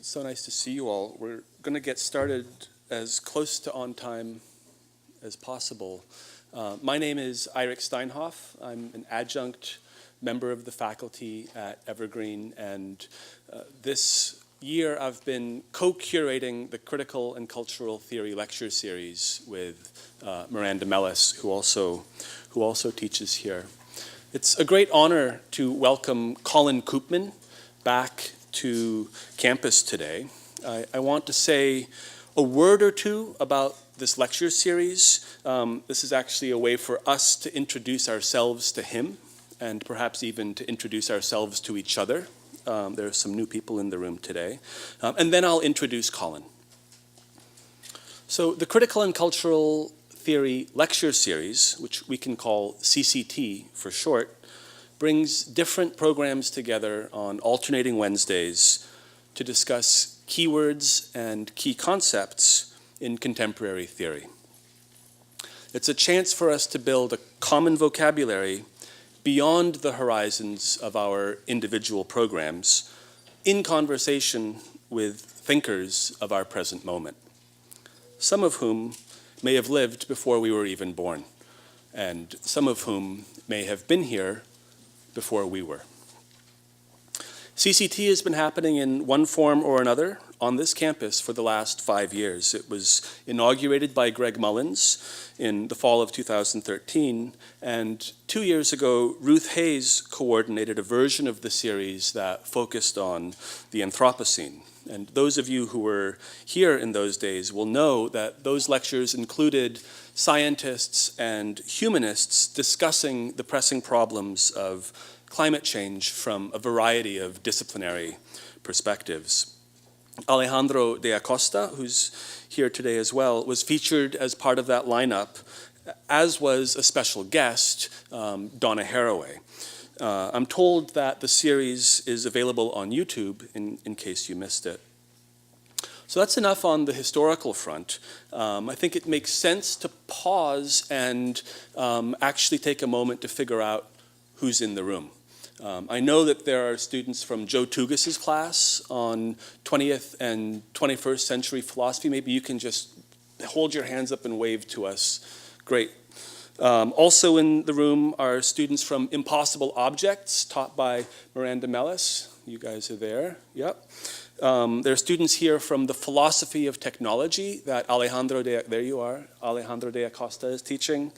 so nice to see you all. We're going to get started as close to on time as possible. My name is Eirik Steinhoff. I'm an adjunct member of the faculty at Evergreen, and this year I've been co-curating the Critical and Cultural Theory lecture series with Miranda Mellis, who also teaches here. It's a great honor to welcome Colin Koopman back to campus today. I want to say a word or two about this lecture series. This is actually a way for us to introduce ourselves to him and perhaps even to introduce ourselves to each other. There are some new people in the room today. And then I'll introduce Colin. So the Critical and Cultural Theory lecture series, which we can call CCT for short, brings different programs together on alternating Wednesdays to discuss keywords and key concepts in contemporary theory. It's a chance for us to build a common vocabulary beyond the horizons of our individual programs in conversation with thinkers of our present moment, some of whom may have lived before we were even born, and some of whom may have been here before we were. CCT has been happening in one form or another on this campus for the last 5 years. It was inaugurated by Greg Mullins in the fall of 2013, and 2 years ago, Ruth Hayes coordinated a version of the series that focused on the Anthropocene. And those of you who were here in those days will know that those lectures included scientists and humanists discussing the pressing problems of climate change from a variety of disciplinary perspectives. Alejandro de Acosta, who's here today as well, was featured as part of that lineup, as was a special guest, Donna Haraway. I'm told that the series is available on YouTube in case you missed it. So that's enough on the historical front. I think it makes sense to pause and actually take a moment to figure out who's in the room. I know that there are students from Joe Tugas's class on 20th and 21st century philosophy. Maybe you can just hold your hands up and wave to us. Great. Also in the room are students from Impossible Objects, taught by Miranda Mellis. You guys are there. Yep. There are students here from the Philosophy of Technology that Alejandro de Acosta is teaching.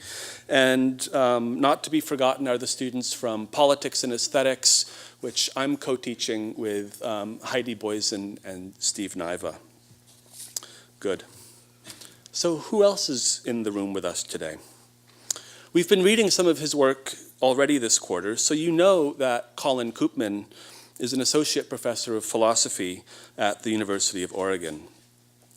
And not to be forgotten are the students from Politics and Aesthetics, which I'm co-teaching with Heidi Boysen and Steve Niva. Good. So who else is in the room with us today? We've been reading some of his work already this quarter, so you know that Colin Koopman is an associate professor of philosophy at the University of Oregon.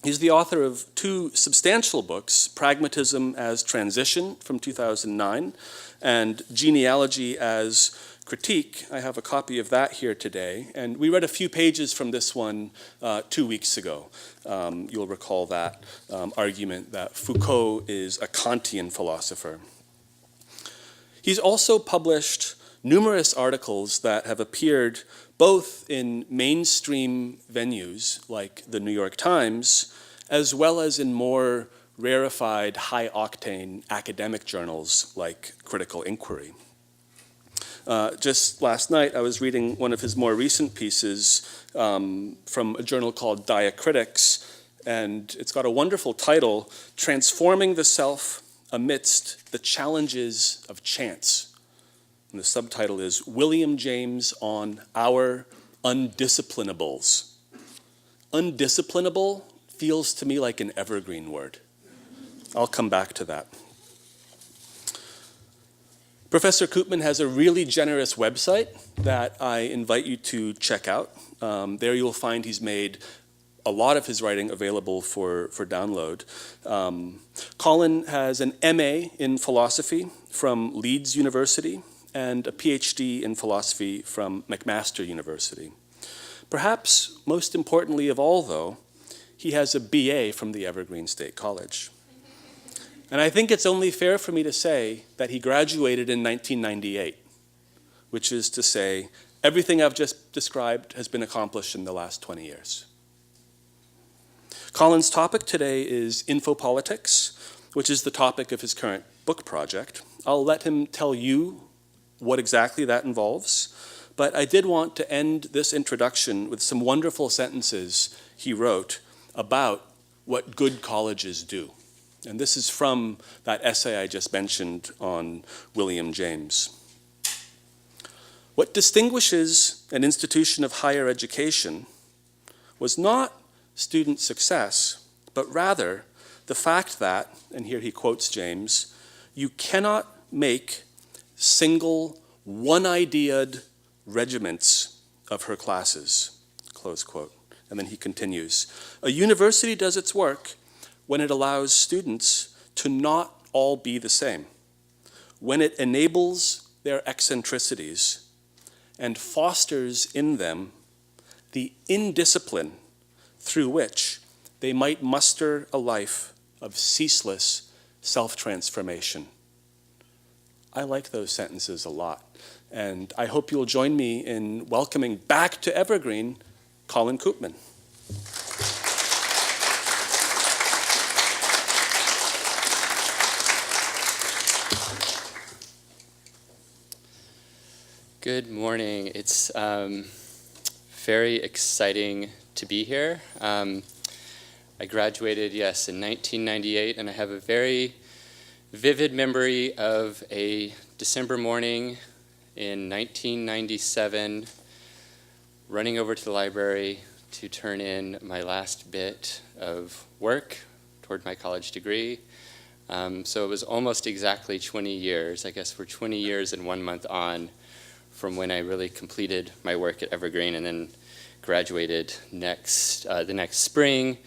He's the author of 2 substantial books, Pragmatism as Transition from 2009 and Genealogy as Critique. I have a copy of that here today, and we read a few pages from this one 2 weeks ago. You'll recall that argument that Foucault is a Kantian philosopher. He's also published numerous articles that have appeared both in mainstream venues like the New York Times, as well as in more rarefied, high-octane academic journals like Critical Inquiry. Just last night, I was reading one of his more recent pieces from a journal called Diacritics, and it's got a wonderful title, Transforming the Self Amidst the Challenges of Chance. And the subtitle is William James on Our Undisciplinables. Undisciplinable feels to me like an evergreen word. I'll come back to that. Professor Koopman has a really generous website that I invite you to check out. There you'll find he's made a lot of his writing available for download. Colin has an MA in philosophy from Leeds University and a PhD in philosophy from McMaster University. Perhaps most importantly of all, though, he has a BA from the Evergreen State College. And I think it's only fair for me to say that he graduated in 1998, which is to say everything I've just described has been accomplished in the last 20 years. Colin's topic today is Infopolitics, which is the topic of his current book project. I'll let him tell you what exactly that involves, but I did want to end this introduction with some wonderful sentences he wrote about what good colleges do. And this is from that essay I just mentioned on William James. What distinguishes an institution of higher education was not student success, but rather the fact that, and here he quotes James, you cannot make single, one-idea'd regiments of her classes, close quote. And then he continues, a university does its work when it allows students to not all be the same, when it enables their eccentricities and fosters in them the indiscipline through which they might muster a life of ceaseless self-transformation. I like those sentences a lot, and I hope you'll join me in welcoming back to Evergreen, Colin Koopman. Good morning. It's very exciting to be here. I graduated, yes, in 1998, and I have a very vivid memory of a December morning in 1997, running over to the library to turn in my last bit of work toward my college degree. So it was almost exactly 20 years. I guess we're 20 years and 1 month on from when I really completed my work at Evergreen and then graduated the next spring.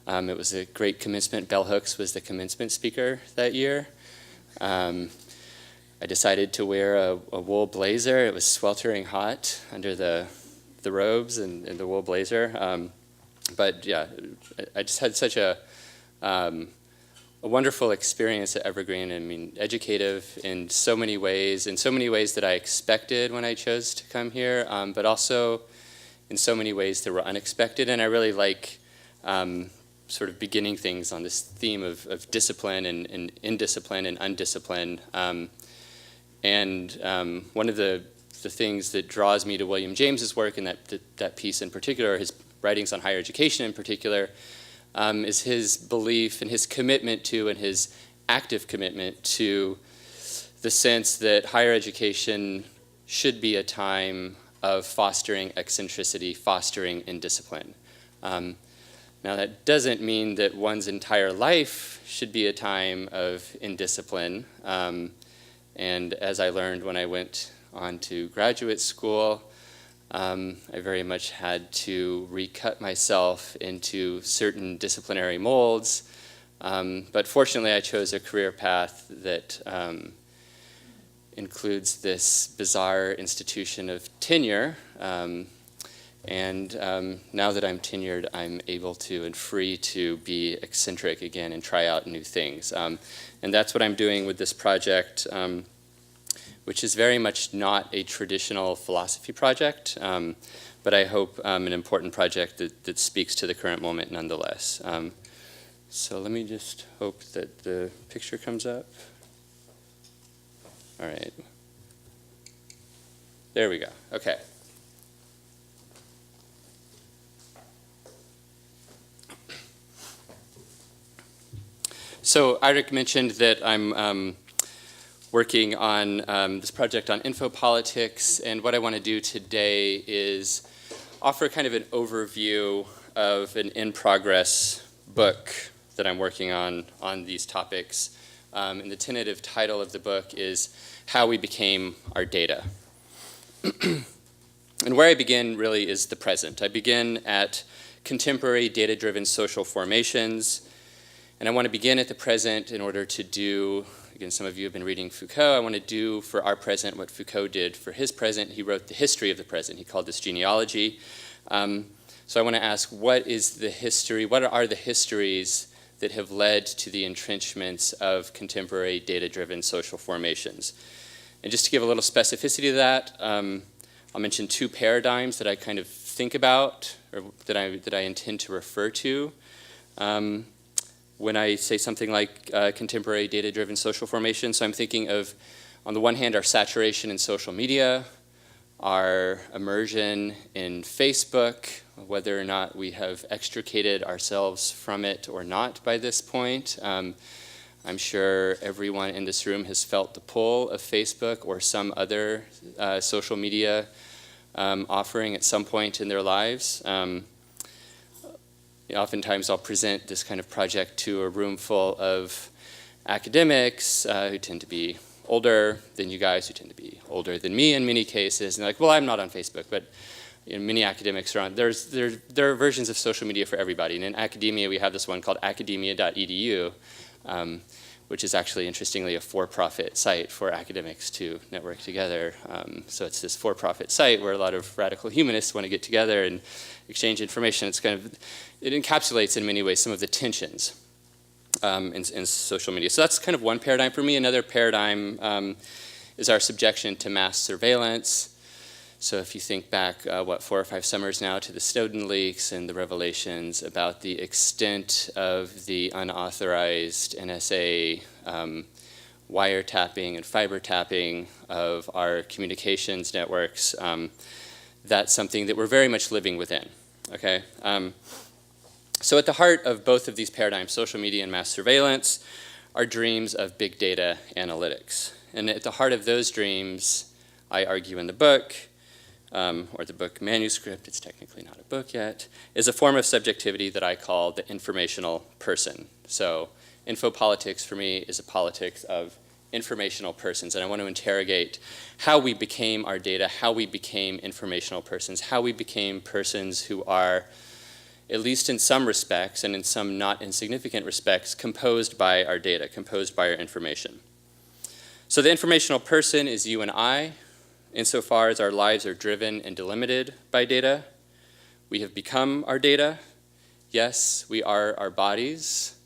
It was a great commencement. Bell Hooks was the commencement speaker that year. I decided to wear a wool blazer. It was sweltering hot under the robes and the wool blazer. But yeah, I just had such a wonderful experience at Evergreen. I mean, educative in so many ways that I expected when I chose to come here, but also in so many ways that were unexpected. And I really like sort of beginning things on this theme of discipline and indiscipline and undiscipline. And one of the things that draws me to William James's work, and that piece in particular, his writings on higher education in particular, is his belief and his commitment to, and his active commitment to, the sense that higher education should be a time of fostering eccentricity, fostering indiscipline. Now that doesn't mean that one's entire life should be a time of indiscipline. And as I learned when I went on to graduate school, I very much had to recut myself into certain disciplinary molds. But fortunately, I chose a career path that includes this bizarre institution of tenure. And now that I'm tenured, I'm able to and free to be eccentric again and try out new things. And that's what I'm doing with this project, which is very much not a traditional philosophy project, but I hope an important project that speaks to the current moment nonetheless. So let me just hope that the picture comes up. All right. There we go. Okay. So Eirik mentioned that I'm working on this project on Infopolitics, and what I want to do today is offer kind of an overview of an in-progress book that I'm working on these topics. And the tentative title of the book is How We Became Our Data. And where I begin really is the present. I begin at contemporary data-driven social formations, and I want to begin at the present in order to do, again, some of you have been reading Foucault, I want to do for our present what Foucault did for his present. He wrote the history of the present. He called this genealogy. So I want to ask, what is the history, what are the histories that have led to the entrenchments of contemporary data-driven social formations? And just to give a little specificity to that, I'll mention two paradigms that I kind of think about, or that I intend to refer to. when I say something like contemporary data-driven social formation. So I'm thinking of, on the one hand, our saturation in social media, our immersion in Facebook, whether or not we have extricated ourselves from it or not by this point. I'm sure everyone in this room has felt the pull of Facebook or some other social media offering at some point in their lives. Oftentimes I'll present this kind of project to a room full of academics who tend to be older than you guys, who tend to be older than me in many cases, and they're like, well, I'm not on Facebook, but many academics are on. There are versions of social media for everybody, and in academia we have this one called academia.edu, which is actually, interestingly, a for-profit site for academics to network together. So it's this for-profit site where a lot of radical humanists want to get together and exchange information. It encapsulates in many ways some of the tensions in social media. So that's kind of one paradigm for me. Another paradigm is our subjection to mass surveillance. So if you think back, 4 or 5 summers now to the Snowden leaks and the revelations about the extent of the unauthorized NSA wiretapping and fiber tapping of our communications networks, that's something that we're very much living within, okay? So at the heart of both of these paradigms, social media and mass surveillance, are dreams of big data analytics. And at the heart of those dreams, I argue in the book, or the book manuscript, it's technically not a book yet, is a form of subjectivity that I call the informational person. So Infopolitics for me is a politics of informational persons, and I want to interrogate how we became our data, how we became informational persons, how we became persons who are, at least in some respects, and in some not insignificant respects, composed by our data, composed by our information. So the informational person is you and I, insofar as our lives are driven and delimited by data. We have become our data. Yes, we are our bodies.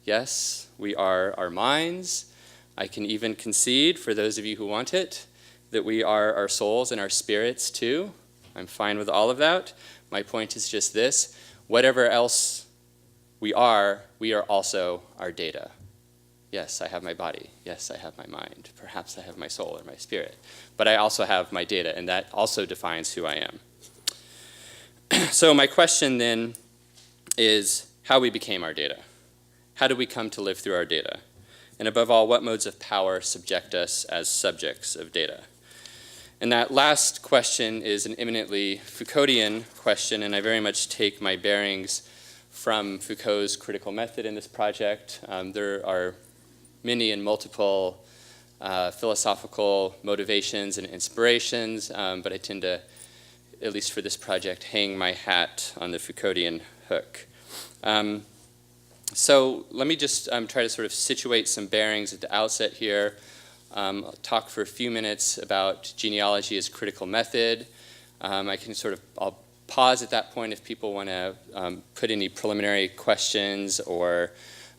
Yes, we are our minds. I can even concede, for those of you who want it, that we are our souls and our spirits too. I'm fine with all of that. My point is just this: whatever else we are also our data. Yes, I have my body. Yes, I have my mind. Perhaps I have my soul or my spirit. But I also have my data, and that also defines who I am. So my question then is how we became our data. How did we come to live through our data? And above all, what modes of power subject us as subjects of data? And that last question is an eminently Foucauldian question, and I very much take my bearings from Foucault's critical method in this project. There are many and multiple philosophical motivations and inspirations, but I tend to, at least for this project, hang my hat on the Foucauldian hook. So let me just try to sort of situate some bearings at the outset here. I'll talk for a few minutes about genealogy as critical method. I'll pause at that point if people want to put any preliminary questions or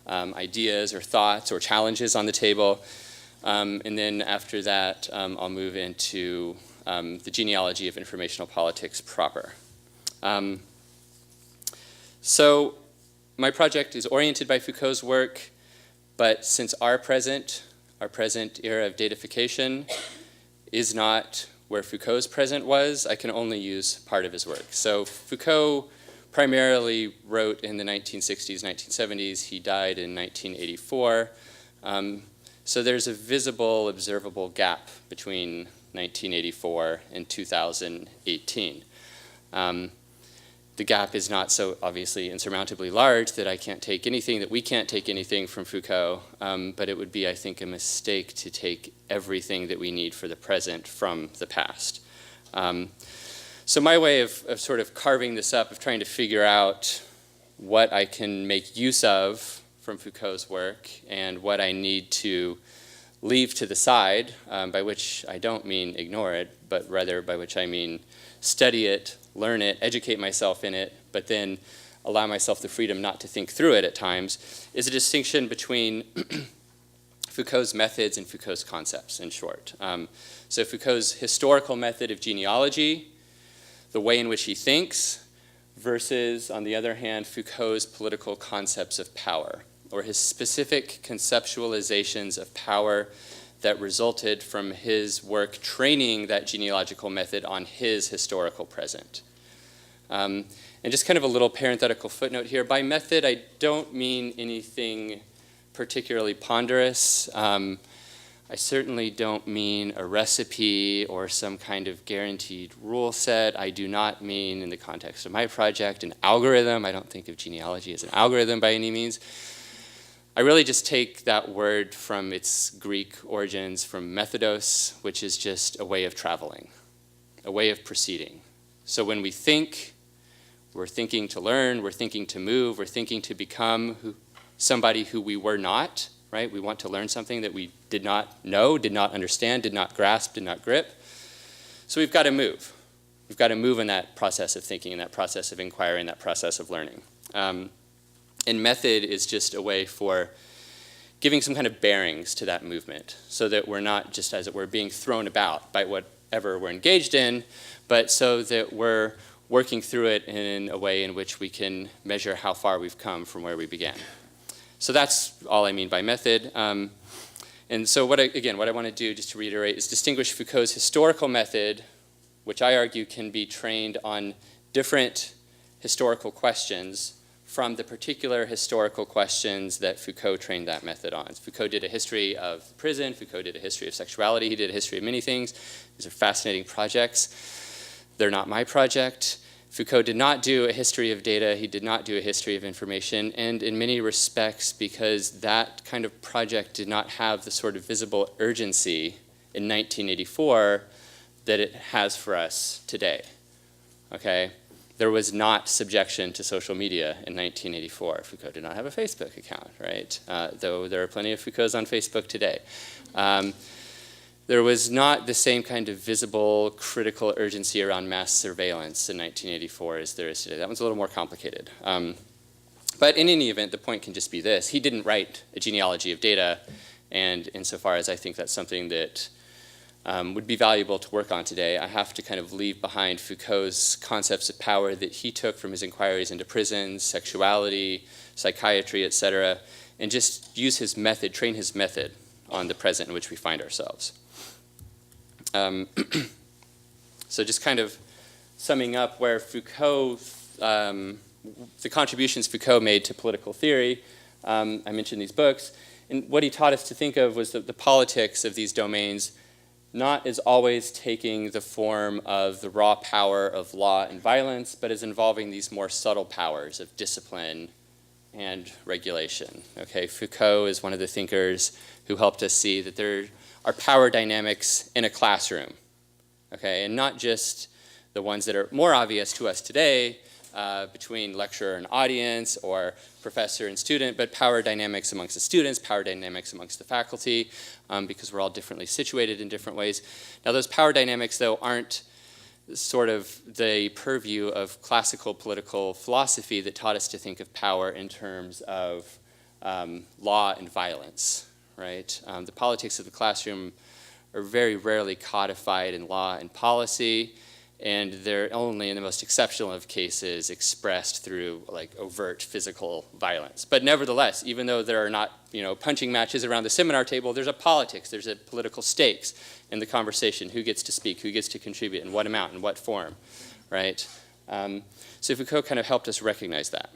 ideas or thoughts or challenges on the table. And then after that, I'll move into the genealogy of informational politics proper. So my project is oriented by Foucault's work, but since our present era of datafication is not where Foucault's present was, I can only use part of his work. So Foucault primarily wrote in the 1960s, 1970s. He died in 1984. So there's a visible, observable gap between 1984 and 2018. The gap is not so obviously insurmountably large that I can't take anything, that we can't take anything from Foucault, but it would be, I think, a mistake to take everything that we need for the present from the past. So my way of sort of carving this up, of trying to figure out what I can make use of from Foucault's work and what I need to leave to the side, by which I don't mean ignore it, but rather by which I mean study it, learn it, educate myself in it, but then allow myself the freedom not to think through it at times, is a distinction between Foucault's methods and Foucault's concepts, in short. So Foucault's historical method of genealogy, the way in which he thinks, versus, on the other hand, Foucault's political concepts of power, or his specific conceptualizations of power that resulted from his work training that genealogical method on his historical present. And just kind of a little parenthetical footnote here. By method, I don't mean anything particularly ponderous. I certainly don't mean a recipe or some kind of guaranteed rule set. I do not mean, in the context of my project, an algorithm. I don't think of genealogy as an algorithm by any means. I really just take that word from its Greek origins, from methodos, which is just a way of traveling, a way of proceeding. So when we think, we're thinking to learn, we're thinking to move, we're thinking to become somebody who we were not, right? We want to learn something that we did not know, did not understand, did not grasp, did not grip. So we've got to move. We've got to move in that process of thinking, in that process of inquiry, in that process of learning. And method is just a way for giving some kind of bearings to that movement so that we're not just, as it were, being thrown about by whatever we're engaged in, but so that we're working through it in a way in which we can measure how far we've come from where we began. So that's all I mean by method. And so what I want to do, just to reiterate, is distinguish Foucault's historical method, which I argue can be trained on different historical questions, from the particular historical questions that Foucault trained that method on. Foucault did a history of prison. Foucault did a history of sexuality. He did a history of many things. These are fascinating projects. They're not my project. Foucault did not do a history of data. He did not do a history of information. And in many respects, because that kind of project did not have the sort of visible urgency in 1984 that it has for us today, okay? There was not subjection to social media in 1984. Foucault did not have a Facebook account, right? Though there are plenty of Foucaults on Facebook today. There was not the same kind of visible critical urgency around mass surveillance in 1984 as there is today. That one's a little more complicated. But in any event, the point can just be this. He didn't write a genealogy of data, and insofar as I think that's something that would be valuable to work on today, I have to kind of leave behind Foucault's concepts of power that he took from his inquiries into prisons, sexuality, psychiatry, etc., and just use his method, train his method on the present in which we find ourselves. So just kind of summing up where Foucault, the contributions Foucault made to political theory, I mentioned these books, and what he taught us to think of was the politics of these domains not as always taking the form of the raw power of law and violence, but as involving these more subtle powers of discipline and regulation. Okay, Foucault is one of the thinkers who helped us see that there are power dynamics in a classroom, okay, and not just the ones that are more obvious to us today between lecturer and audience or professor and student, but power dynamics amongst the students, power dynamics amongst the faculty, because we're all differently situated in different ways. Now those power dynamics, though, aren't sort of the purview of classical political philosophy that taught us to think of power in terms of law and violence, right? The politics of the classroom are very rarely codified in law and policy, and they're only in the most exceptional of cases expressed through like overt physical violence. But nevertheless, even though there are not, punching matches around the seminar table, there's a politics, there's a political stakes in the conversation. Who gets to speak, who gets to contribute, in what amount, in what form, right? So Foucault kind of helped us recognize that.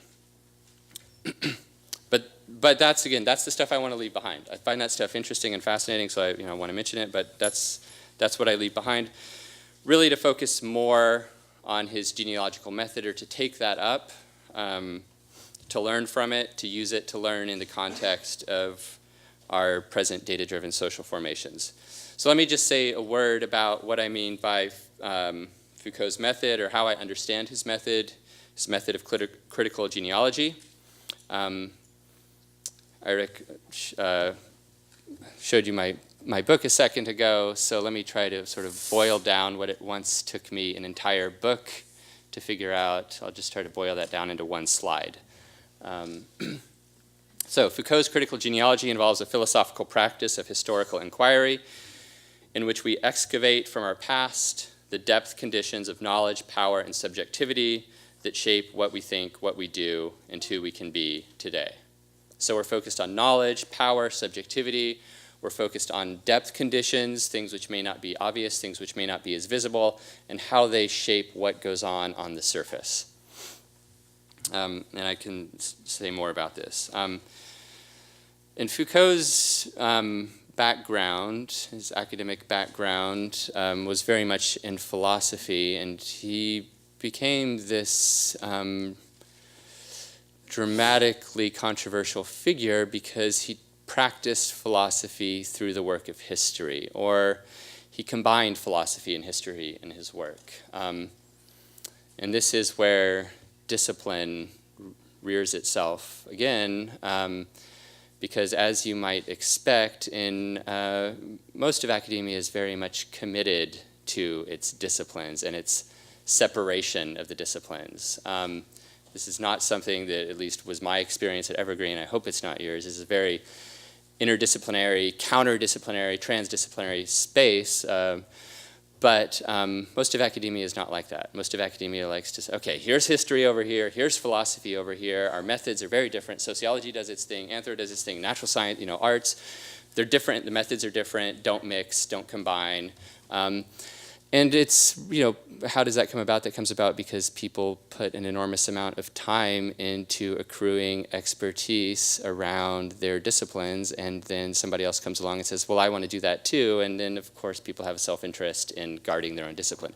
But that's the stuff I want to leave behind. I find that stuff interesting and fascinating, so I want to mention it, but that's what I leave behind. Really to focus more on his genealogical method, or to take that up, to learn from it, to use it to learn in the context of our present data-driven social formations. So let me just say a word about what I mean by Foucault's method, or how I understand his method of critical genealogy. I showed you my book a second ago, so let me try to sort of boil down what it once took me an entire book to figure out. I'll just try to boil that down into one slide. So Foucault's critical genealogy involves a philosophical practice of historical inquiry in which we excavate from our past the depth conditions of knowledge, power, and subjectivity that shape what we think, what we do, and who we can be today. So we're focused on knowledge, power, subjectivity. We're focused on depth conditions, things which may not be obvious, things which may not be as visible, and how they shape what goes on the surface. And I can say more about this. In Foucault's background, his academic background, was very much in philosophy, and he became this dramatically controversial figure because he practiced philosophy through the work of history, or he combined philosophy and history in his work. And this is where discipline rears itself again, because as you might expect, most of academia is very much committed to its disciplines and its separation of the disciplines. This is not something that at least was my experience at Evergreen. I hope it's not yours. This is a very interdisciplinary, counterdisciplinary, transdisciplinary space. But most of academia is not like that. Most of academia likes to say, okay, here's history over here, here's philosophy over here. Our methods are very different. Sociology does its thing, anthro does its thing, natural science, arts, they're different, the methods are different, don't mix, don't combine. And it's, how does that come about? That comes about because people put an enormous amount of time into accruing expertise around their disciplines, and then somebody else comes along and says, well, I want to do that too, and then of course people have a self-interest in guarding their own discipline.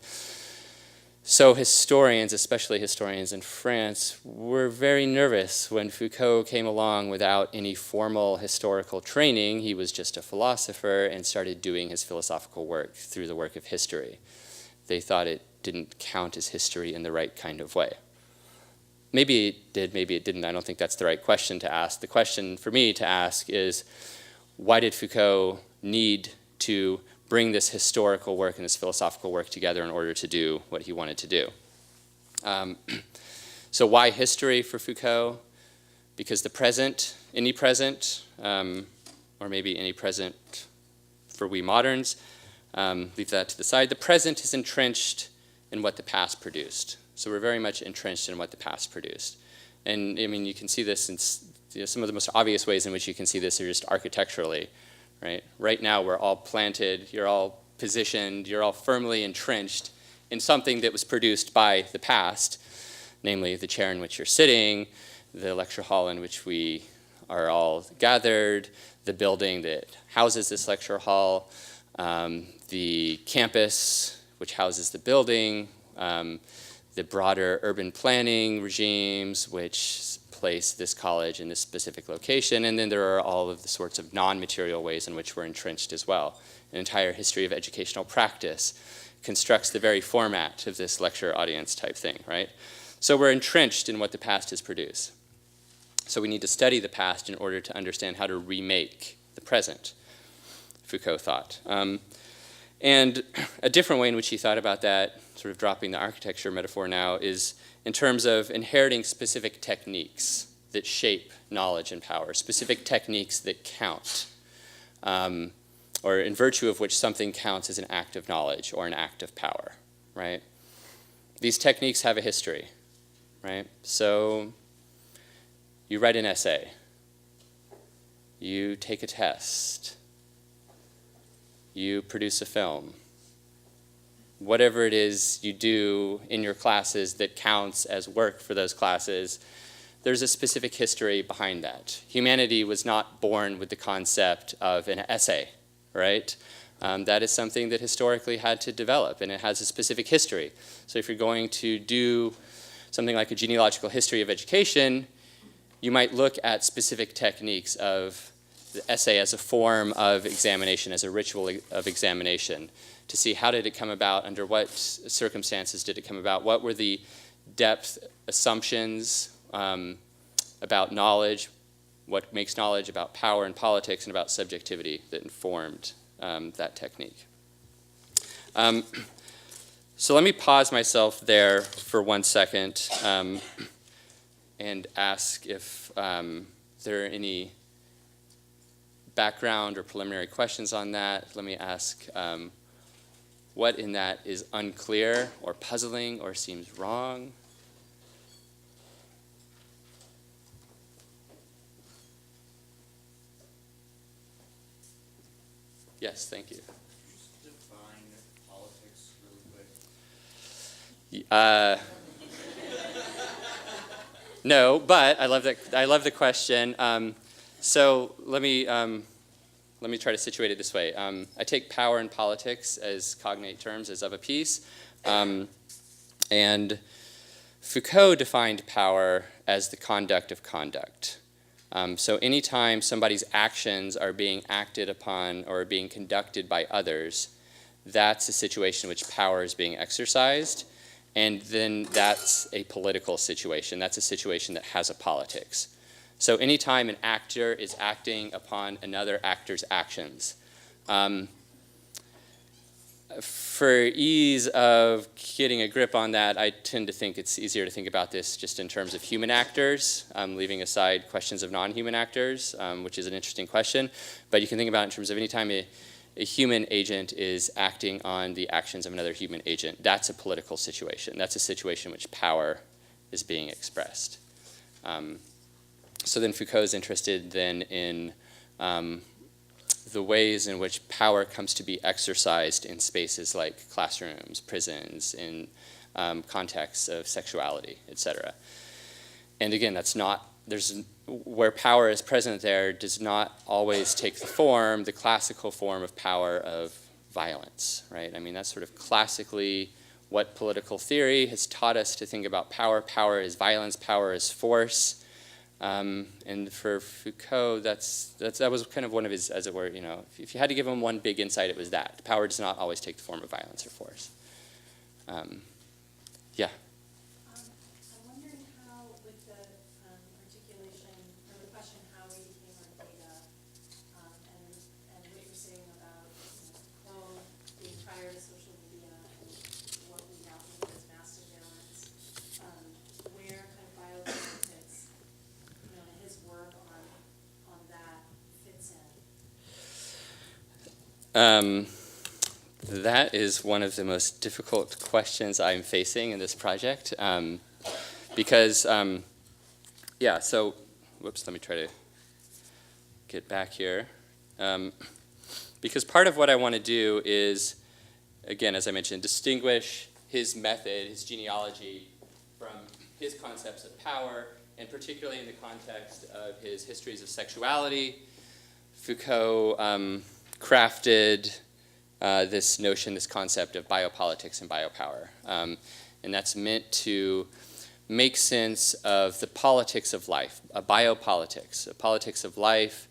So historians, especially historians in France, were very nervous when Foucault came along without any formal historical training. He was just a philosopher and started doing his philosophical work through the work of history. They thought it didn't count as history in the right kind of way. Maybe it did, maybe it didn't. I don't think that's the right question to ask. The question for me to ask is, why did Foucault need to bring this historical work and this philosophical work together in order to do what he wanted to do? So why history for Foucault? Because the present, any present, or maybe any present for we moderns, leave that to the side. The present is entrenched in what the past produced. So we're very much entrenched in what the past produced. And I mean, you can see this in some of the most obvious ways in which you can see this are just architecturally. Right now we're all planted, you're all positioned, you're all firmly entrenched in something that was produced by the past, namely the chair in which you're sitting, the lecture hall in which we are all gathered, the building that houses this lecture hall, the campus which houses the building, the broader urban planning regimes which place this college in this specific location, and then there are all of the sorts of non-material ways in which we're entrenched as well. An entire history of educational practice constructs the very format of this lecture audience type thing, right? So we're entrenched in what the past has produced. So we need to study the past in order to understand how to remake the present, Foucault thought. And a different way in which he thought about that, sort of dropping the architecture metaphor now, is in terms of inheriting specific techniques that shape knowledge and power, specific techniques that count, or in virtue of which something counts as an act of knowledge or an act of power, right? These techniques have a history, right? So you write an essay, you take a test, you produce a film. Whatever it is you do in your classes that counts as work for those classes, there's a specific history behind that. Humanity was not born with the concept of an essay, right? That is something that historically had to develop, and it has a specific history. So if you're going to do something like a genealogical history of education, you might look at specific techniques of the essay as a form of examination, as a ritual of examination, to see how did it come about, under what circumstances did it come about, what were the depth assumptions about knowledge, what makes knowledge about power and politics and about subjectivity that informed that technique. So let me pause myself there for 1 second and ask if there are any background or preliminary questions on that. Let me ask what in that is unclear or puzzling or seems wrong. Yes, thank you. Just define politics really quick. No, but I love that. I love the question. So let me try to situate it this way. I take power and politics as cognate terms, as of a piece, and Foucault defined power as the conduct of conduct. So anytime somebody's actions are being acted upon or being conducted by others, that's a situation in which power is being exercised. And then that's a political situation. That's a situation that has a politics. So anytime an actor is acting upon another actor's actions, for ease of getting a grip on that, I tend to think it's easier to think about this just in terms of human actors, leaving aside questions of non-human actors, which is an interesting question. But you can think about it in terms of anytime a human agent is acting on the actions of another human agent. That's a political situation. That's a situation in which power is being expressed. So then Foucault's interested then in the ways in which power comes to be exercised in spaces like classrooms, prisons, in contexts of sexuality, etc. And again, that's not, where power is present there does not always take the classical form of power of violence, right? I mean, that's sort of classically what political theory has taught us to think about power. Power is violence, power is force. And for Foucault, that was kind of one of his, as it were, if you had to give him one big insight, it was that. Power does not always take the form of violence or force. Yeah. I wondered how, with the articulation, or the question, how we became our data, and what you're saying about Foucault being prior to social media and what we now think as mass surveillance, where kind of biopolitics, and his work on that fits in. That is one of the most difficult questions I'm facing in this project, because, so, whoops, let me try to get back here. Because part of what I want to do is, again, as I mentioned, distinguish his method, his genealogy, from his concepts of power, and particularly in the context of his histories of sexuality. Foucault crafted this notion, this concept of biopolitics and biopower. And that's meant to make sense of the politics of life, a biopolitics, a politics of life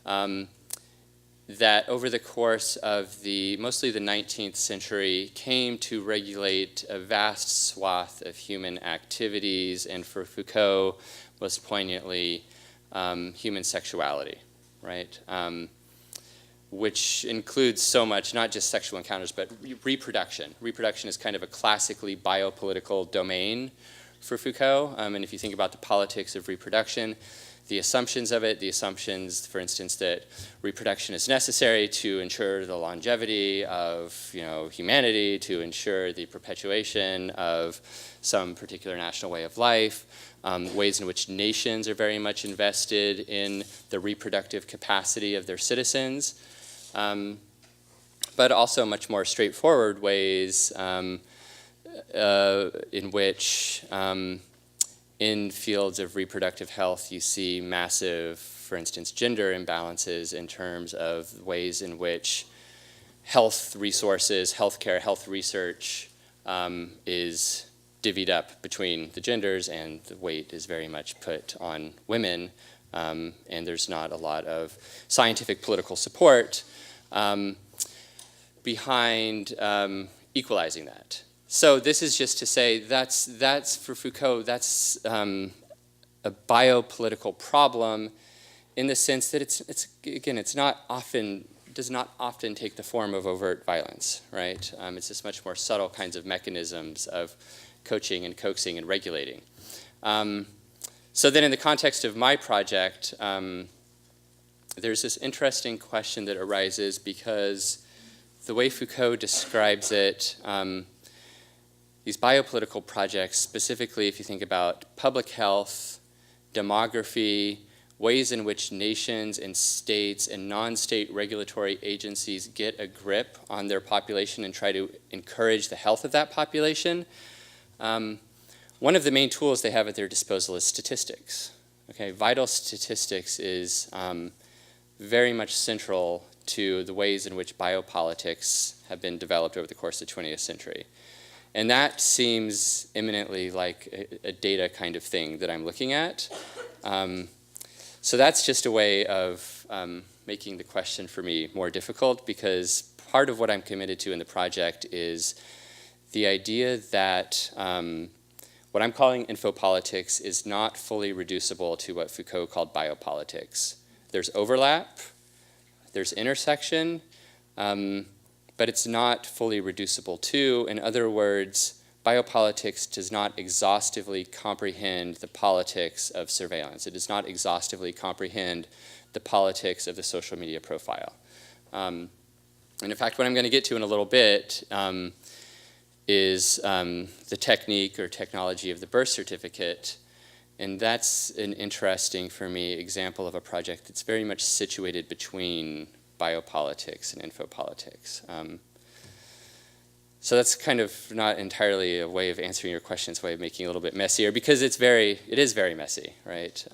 that over the course of mostly the 19th century came to regulate a vast swath of human activities, and for Foucault, most poignantly, human sexuality, right? Which includes so much, not just sexual encounters, but reproduction. Reproduction is kind of a classically biopolitical domain for Foucault. And if you think about the politics of reproduction, the assumptions of it, for instance, that reproduction is necessary to ensure the longevity of humanity, to ensure the perpetuation of some particular national way of life, ways in which nations are very much invested in the reproductive capacity of their citizens. But also much more straightforward ways in which in fields of reproductive health you see massive, for instance, gender imbalances in terms of ways in which health resources, healthcare, health research is divvied up between the genders, and the weight is very much put on women, and there's not a lot of scientific political support behind equalizing that. So this is just to say that's for Foucault, that's a biopolitical problem in the sense that it's not often, does not often take the form of overt violence, right? It's just much more subtle kinds of mechanisms of coaching and coaxing and regulating. So then in the context of my project, there's this interesting question that arises because the way Foucault describes it, these biopolitical projects, specifically if you think about public health, demography, ways in which nations and states and non-state regulatory agencies get a grip on their population and try to encourage the health of that population, one of the main tools they have at their disposal is statistics. Okay, vital statistics is very much central to the ways in which biopolitics have been developed over the course of the 20th century. And that seems eminently like a data kind of thing that I'm looking at. So that's just a way of making the question for me more difficult, because part of what I'm committed to in the project is the idea that what I'm calling infopolitics is not fully reducible to what Foucault called biopolitics. There's overlap, there's intersection, but it's not fully reducible to. In other words, biopolitics does not exhaustively comprehend the politics of surveillance. It does not exhaustively comprehend the politics of the social media profile. And in fact, what I'm going to get to in a little bit is the technique or technology of the birth certificate. And that's an interesting, for me, example of a project that's very much situated between biopolitics and infopolitics. So that's kind of not entirely a way of answering your question. It's a way of making it a little bit messier, because it is very messy, right?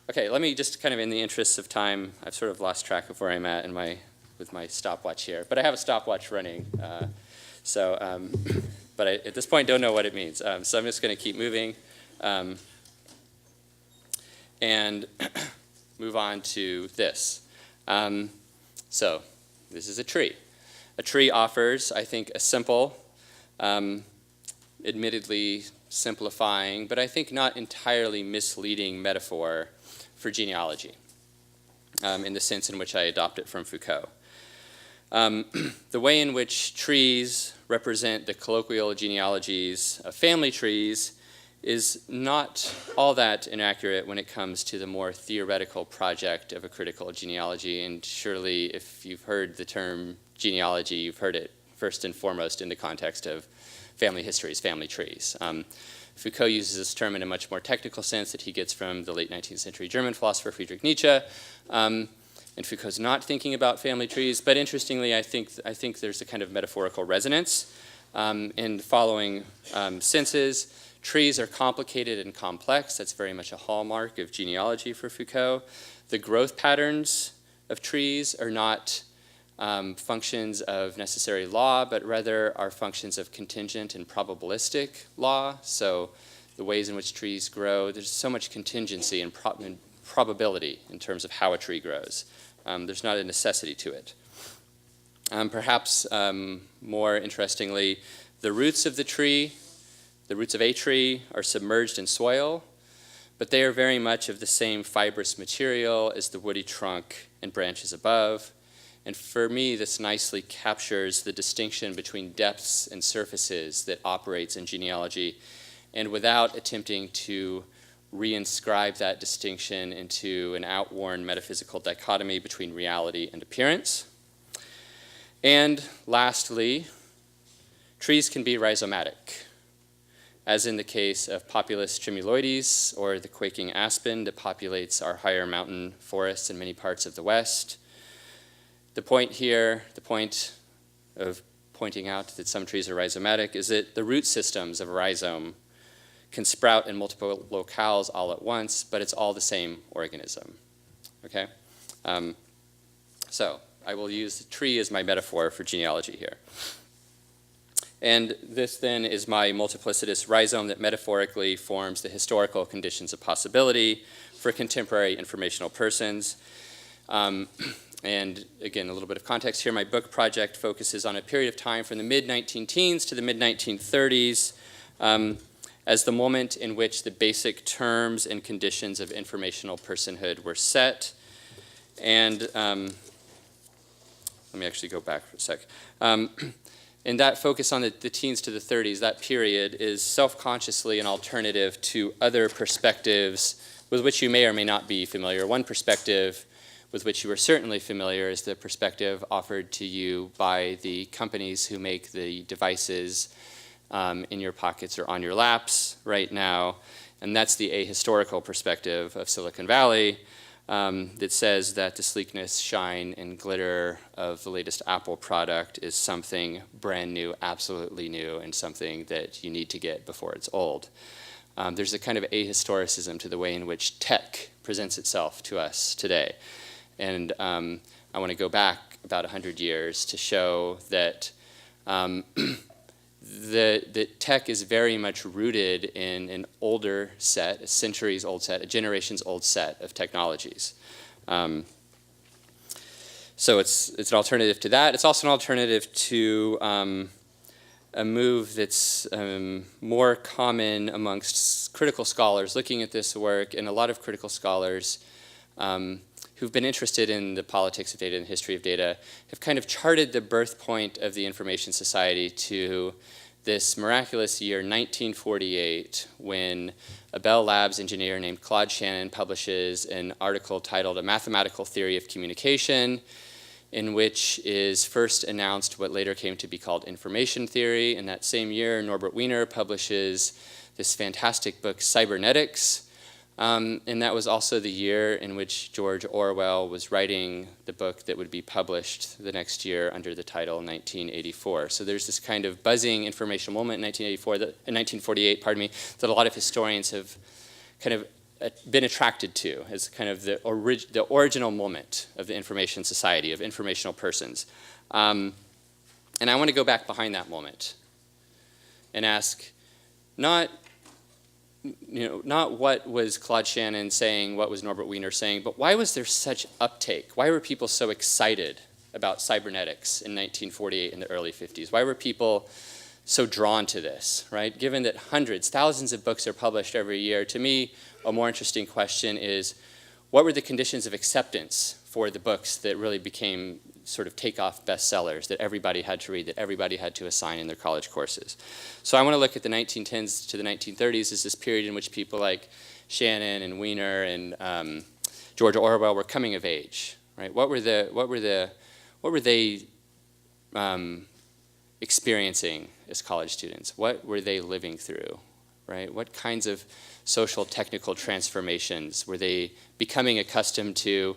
Okay, let me just kind of, in the interests of time, I've sort of lost track of where I'm at with my stopwatch here, but I have a stopwatch running. But I, at this point, don't know what it means. So I'm just going to keep moving and move on to this. So this is a tree. A tree offers, I think, a simple, admittedly simplifying, but I think not entirely misleading metaphor for genealogy, in the sense in which I adopt it from Foucault. The way in which trees represent the colloquial genealogies of family trees is not all that inaccurate when it comes to the more theoretical project of a critical genealogy. And surely, if you've heard the term genealogy, you've heard it first and foremost in the context of family histories, family trees. Foucault uses this term in a much more technical sense that he gets from the late 19th century German philosopher Friedrich Nietzsche. And Foucault's not thinking about family trees, but interestingly, I think there's a kind of metaphorical resonance in the following senses. Trees are complicated and complex. That's very much a hallmark of genealogy for Foucault. The growth patterns of trees are not functions of necessary law, but rather are functions of contingent and probabilistic law. So the ways in which trees grow, there's so much contingency and probability in terms of how a tree grows. There's not a necessity to it. Perhaps more interestingly, the roots of the tree, the roots of a tree are submerged in soil, but they are very much of the same fibrous material as the woody trunk and branches above. And for me, this nicely captures the distinction between depths and surfaces that operates in genealogy, and without attempting to reinscribe that distinction into an outworn metaphysical dichotomy between reality and appearance. And lastly, trees can be rhizomatic, as in the case of Populus tremuloides, or the quaking aspen that populates our higher mountain forests in many parts of the West. The point here, the point of pointing out that some trees are rhizomatic, is that the root systems of a rhizome can sprout in multiple locales all at once, but it's all the same organism, okay? So I will use the tree as my metaphor for genealogy here. And this then is my multiplicitous rhizome that metaphorically forms the historical conditions of possibility for contemporary informational persons. And again, a little bit of context here. My book project focuses on a period of time from the mid-19-teens to the mid-1930s, as the moment in which the basic terms and conditions of informational personhood were set. And let me actually go back for a sec. And that focus on the teens to the 30s, that period, is self-consciously an alternative to other perspectives with which you may or may not be familiar. One perspective with which you are certainly familiar is the perspective offered to you by the companies who make the devices in your pockets or on your laps right now. And that's the ahistorical perspective of Silicon Valley that says that the sleekness, shine, and glitter of the latest Apple product is something brand new, absolutely new, and something that you need to get before it's old. There's a kind of ahistoricism to the way in which tech presents itself to us today. And I want to go back about 100 years to show that the tech is very much rooted in an older set, a centuries old set, a generations old set of technologies. So it's an alternative to that. It's also an alternative to a move that's more common amongst critical scholars looking at this work, and a lot of critical scholars who've been interested in the politics of data and the history of data have kind of charted the birth point of the information society to this miraculous year, 1948, when a Bell Labs engineer named Claude Shannon publishes an article titled A Mathematical Theory of Communication, in which is first announced what later came to be called information theory. In that same year, Norbert Wiener publishes this fantastic book, Cybernetics. And that was also the year in which George Orwell was writing the book that would be published the next year under the title 1984. So there's this kind of buzzing informational moment in 1948, that a lot of historians have kind of been attracted to as kind of the original moment of the information society, of informational persons. And I want to go back behind that moment and ask, not what was Claude Shannon saying, what was Norbert Wiener saying, but why was there such uptake? Why were people so excited about cybernetics in 1948 in the early 50s? Why were people so drawn to this, right? Given that hundreds, thousands of books are published every year, to me, a more interesting question is, what were the conditions of acceptance for the books that really became sort of take-off bestsellers that everybody had to read, that everybody had to assign in their college courses? So I want to look at the 1910s to the 1930s as this period in which people like Shannon and Wiener and George Orwell were coming of age, right? What were they experiencing as college students? What were they living through, right? What kinds of social technical transformations were they becoming accustomed to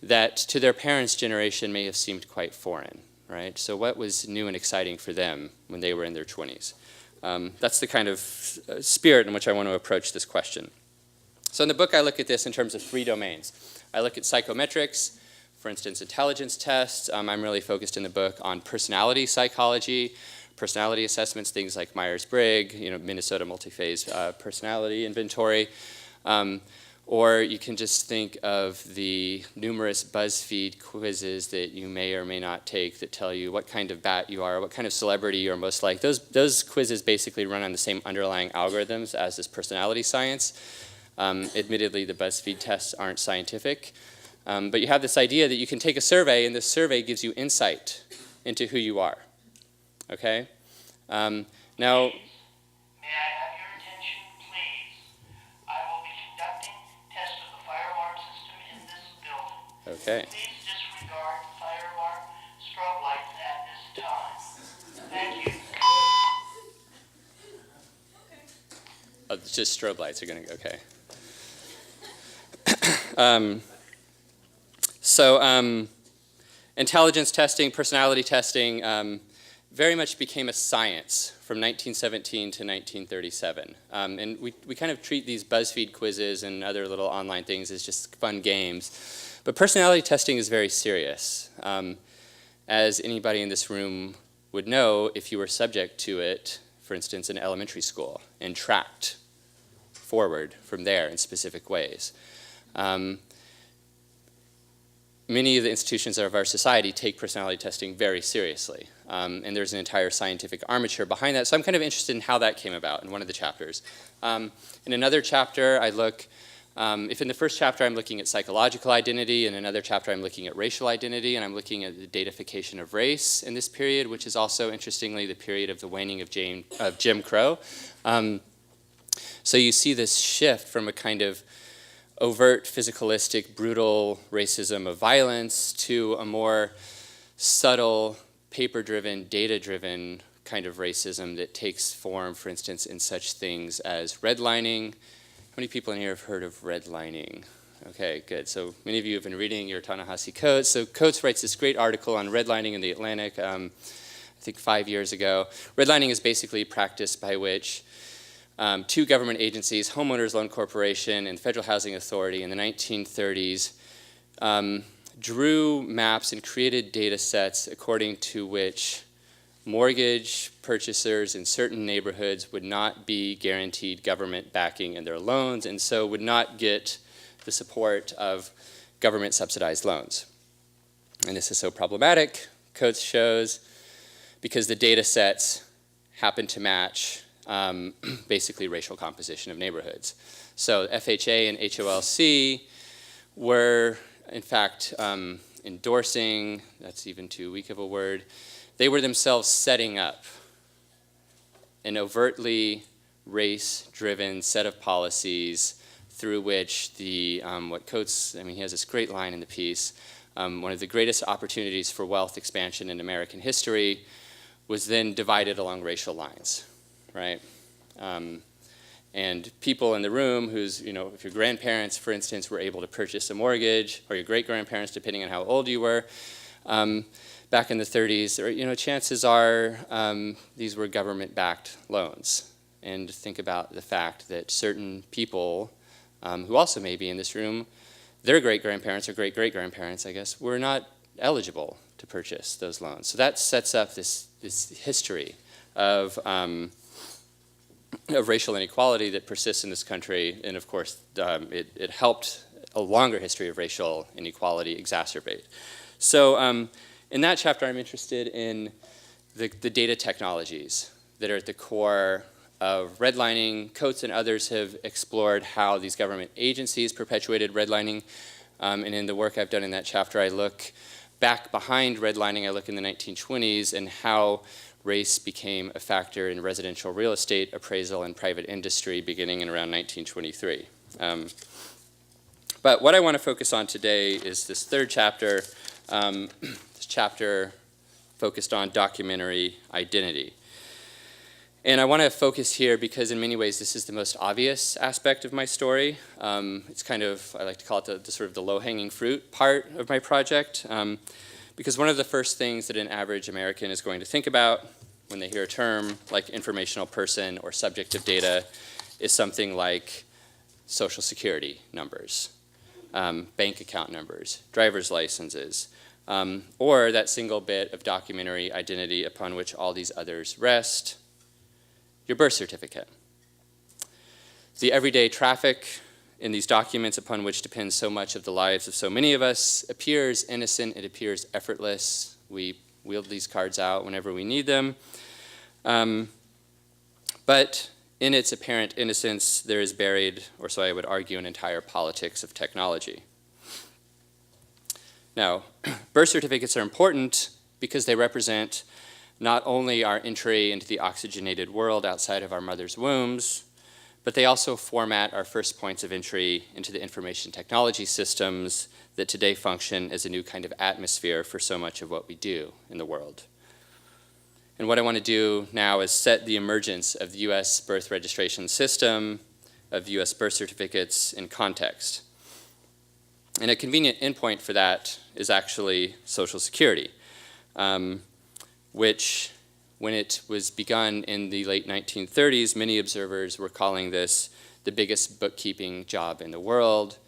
that to their parents' generation may have seemed quite foreign, right? So what was new and exciting for them when they were in their 20s? That's the kind of spirit in which I want to approach this question. So in the book, I look at this in terms of 3 domains. I look at psychometrics, for instance, intelligence tests. I'm really focused in the book on personality psychology, personality assessments, things like Myers-Briggs, Minnesota multi-phase personality inventory. Or you can just think of the numerous BuzzFeed quizzes that you may or may not take that tell you what kind of bat you are, what kind of celebrity you're most like. Those quizzes basically run on the same underlying algorithms as this personality science. Admittedly, the BuzzFeed tests aren't scientific. But you have this idea that you can take a survey, and this survey gives you insight into who you are. Okay? Now, may I have your attention, please? I will be conducting tests of the fire alarm system in this building. okay. Please disregard fire alarm strobe lights at this time. Thank you. Oh, just strobe lights are going to go, okay. Intelligence testing, personality testing very much became a science from 1917 to 1937. And we kind of treat these BuzzFeed quizzes and other little online things as just fun games. But personality testing is very serious. As anybody in this room would know if you were subject to it, for instance, in elementary school, and tracked forward from there in specific ways. Many of the institutions of our society take personality testing very seriously, and there's an entire scientific armature behind that. So I'm kind of interested in how that came about in one of the chapters. In another chapter, I look, if in the first chapter I'm looking at psychological identity, in another chapter I'm looking at racial identity, and I'm looking at the datafication of race in this period, which is also, interestingly, the period of the waning of Jim Crow. So you see this shift from a kind of overt, physicalistic, brutal racism of violence to a more subtle, paper-driven, data-driven kind of racism that takes form, for instance, in such things as redlining many people in here have heard of redlining? Okay, good. So many of you have been reading your Ta-Nehisi Coates. So Coates writes this great article on redlining in the Atlantic, I think 5 years ago. Redlining is basically practice by which two government agencies, Homeowners Loan Corporation and Federal Housing Authority in the 1930s, drew maps and created data sets according to which mortgage purchasers in certain neighborhoods would not be guaranteed government backing in their loans, and so would not get the support of government subsidized loans. And this is so problematic, Coates shows, because the data sets happen to match basically racial composition of neighborhoods. So FHA and HOLC were, in fact, endorsing, that's even too weak of a word, they were themselves setting up an overtly race-driven set of policies through which the, what Coates, I mean, he has this great line in the piece, one of the greatest opportunities for wealth expansion in American history was then divided along racial lines, right? And people in the room whose, you know, if your grandparents, for instance, were able to purchase a mortgage, or your great-grandparents, depending on how old you were, back in the 30s, or, you know, chances are these were government-backed loans. And think about the fact that certain people who also may be in this room, their great-grandparents or great-great-grandparents, I guess, were not eligible to purchase those loans. So that sets up this history of racial inequality that persists in this country, and of course, it helped a longer history of racial inequality exacerbate. So in that chapter, I'm interested in the data technologies that are at the core of redlining. Coates and others have explored how these government agencies perpetuated redlining, and in the work I've done in that chapter, I look back behind redlining. I look in the 1920s and how race became a factor in residential real estate appraisal and private industry beginning in around 1923. But what I want to focus on today is this third chapter, this chapter focused on documentary identity. And I want to focus here because in many ways this is the most obvious aspect of my story. It's kind of, I like to call it the sort of the low-hanging fruit part of my project. Because one of the first things that an average American is going to think about when they hear a term like informational person or subject of data is something like social security numbers, bank account numbers, driver's licenses, or that single bit of documentary identity upon which all these others rest, your birth certificate. The everyday traffic in these documents upon which depends so much of the lives of so many of us appears innocent, it appears effortless. We wield these cards out whenever we need them. But in its apparent innocence, there is buried, or so I would argue, an entire politics of technology. Now, birth certificates are important because they represent not only our entry into the oxygenated world outside of our mother's wombs, but they also format our first points of entry into the information technology systems that today function as a new kind of atmosphere for so much of what we do in the world. And what I want to do now is set the emergence of the US birth registration system, of US birth certificates in context. And a convenient endpoint for that is actually Social Security, which, when it was begun in the late 1930s, many observers were calling this the biggest bookkeeping job in the world.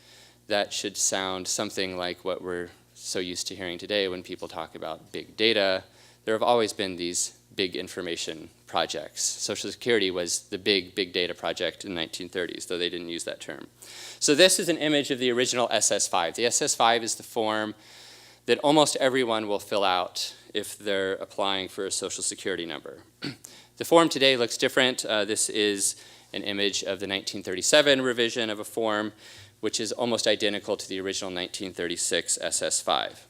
That should sound something like what we're so used to hearing today when people talk about big data. There have always been these big information projects. Social Security was the big data project in the 1930s, though they didn't use that term. So this is an image of the original SS5. The SS5 is the form that almost everyone will fill out if they're applying for a Social Security number. The form today looks different. This is an image of the 1937 revision of a form, which is almost identical to the original 1936 SS5.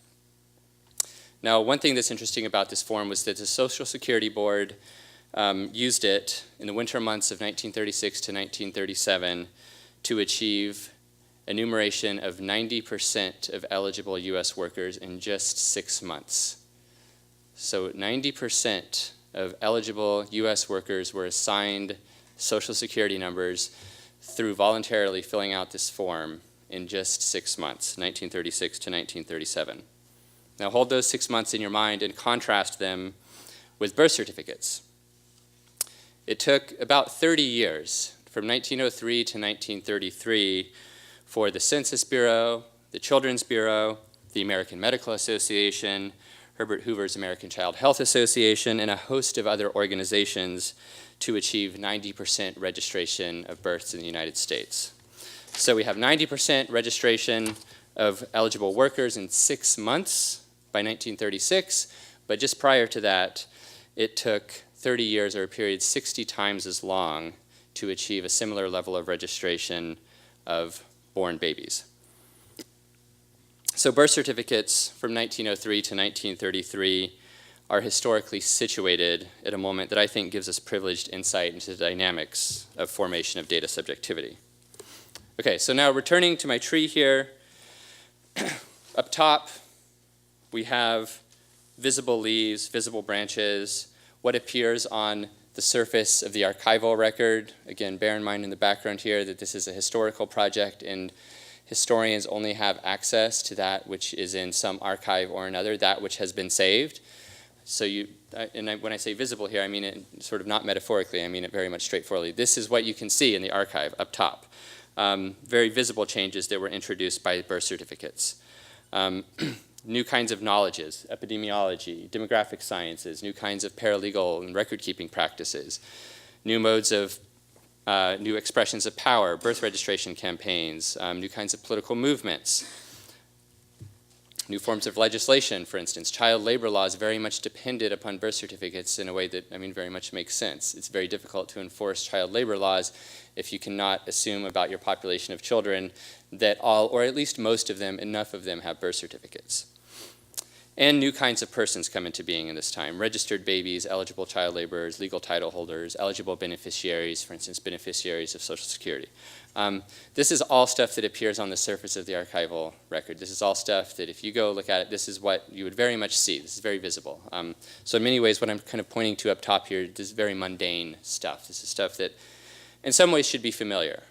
Now, one thing that's interesting about this form was that the Social Security Board used it in the winter months of 1936 to 1937 to achieve enumeration of 90% of eligible US workers in just 6 months. So 90% of eligible US workers were assigned Social Security numbers through voluntarily filling out this form in just 6 months, 1936 to 1937. Now hold those 6 months in your mind and contrast them with birth certificates. It took about 30 years, from 1903 to 1933, for the Census Bureau, the Children's Bureau, the American Medical Association, Herbert Hoover's American Child Health Association, and a host of other organizations to achieve 90% registration of births in the United States. So we have 90% registration of eligible workers in 6 months by 1936, but just prior to that, it took 30 years, or a period 60 times as long, to achieve a similar level of registration of born babies. So birth certificates from 1903 to 1933 are historically situated at a moment that I think gives us privileged insight into the dynamics of formation of data subjectivity. Okay, so now returning to my tree here, up top we have visible leaves, visible branches, what appears on the surface of the archival record. Again, bear in mind in the background here that this is a historical project and historians only have access to that which is in some archive or another, that which has been saved. So when I say visible here, I mean it sort of not metaphorically, I mean it very much straightforwardly. This is what you can see in the archive up top. Very visible changes that were introduced by birth certificates. New kinds of knowledges, epidemiology, demographic sciences, new kinds of paralegal and record-keeping practices, new modes of, new expressions of power, birth registration campaigns, new kinds of political movements, new forms of legislation, for instance. Child labor laws very much depended upon birth certificates in a way that, very much makes sense. It's very difficult to enforce child labor laws if you cannot assume about your population of children that all, or at least most of them, enough of them have birth certificates. And new kinds of persons come into being in this time. Registered babies, eligible child laborers, legal title holders, eligible beneficiaries, for instance, beneficiaries of Social Security. This is all stuff that appears on the surface of the archival record. This is all stuff that if you go look at it, this is what you would very much see. This is very visible. So in many ways, what I'm kind of pointing to up top here, this is very mundane stuff. This is stuff that in some ways should be familiar.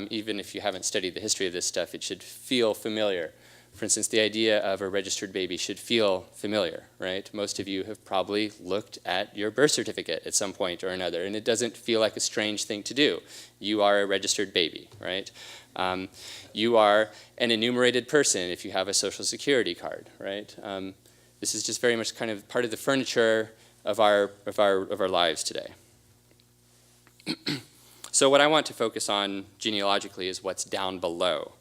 Even if you haven't studied the history of this stuff, it should feel familiar. For instance, the idea of a registered baby should feel familiar, right? Most of you have probably looked at your birth certificate at some point or another, and it doesn't feel like a strange thing to do. You are a registered baby, right? You are an enumerated person if you have a Social Security card, right? This is just very much kind of part of the furniture of our lives today. So what I want to focus on genealogically is what's down below.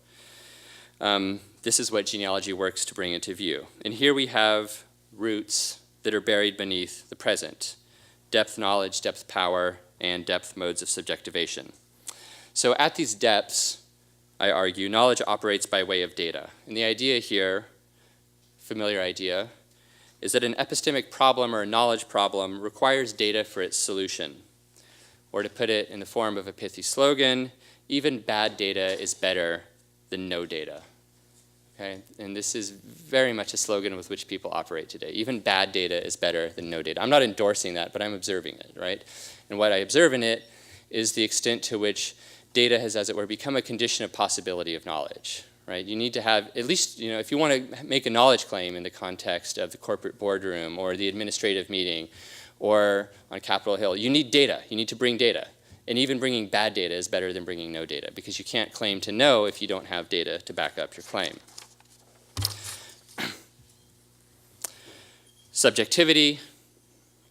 This is what genealogy works to bring into view. And here we have roots that are buried beneath the present. Depth knowledge, depth power, and depth modes of subjectivation. So at these depths, I argue, knowledge operates by way of data. And the idea here, familiar idea, is that an epistemic problem or a knowledge problem requires data for its solution. Or to put it in the form of a pithy slogan, even bad data is better than no data. Okay? And this is very much a slogan with which people operate today. Even bad data is better than no data. I'm not endorsing that, but I'm observing it, right? And what I observe in it is the extent to which data has, as it were, become a condition of possibility of knowledge, right? You need to have, at least, if you want to make a knowledge claim in the context of the corporate boardroom or the administrative meeting or on Capitol Hill, you need data. You need to bring data. And even bringing bad data is better than bringing no data, because you can't claim to know if you don't have data to back up your claim. Subjectivity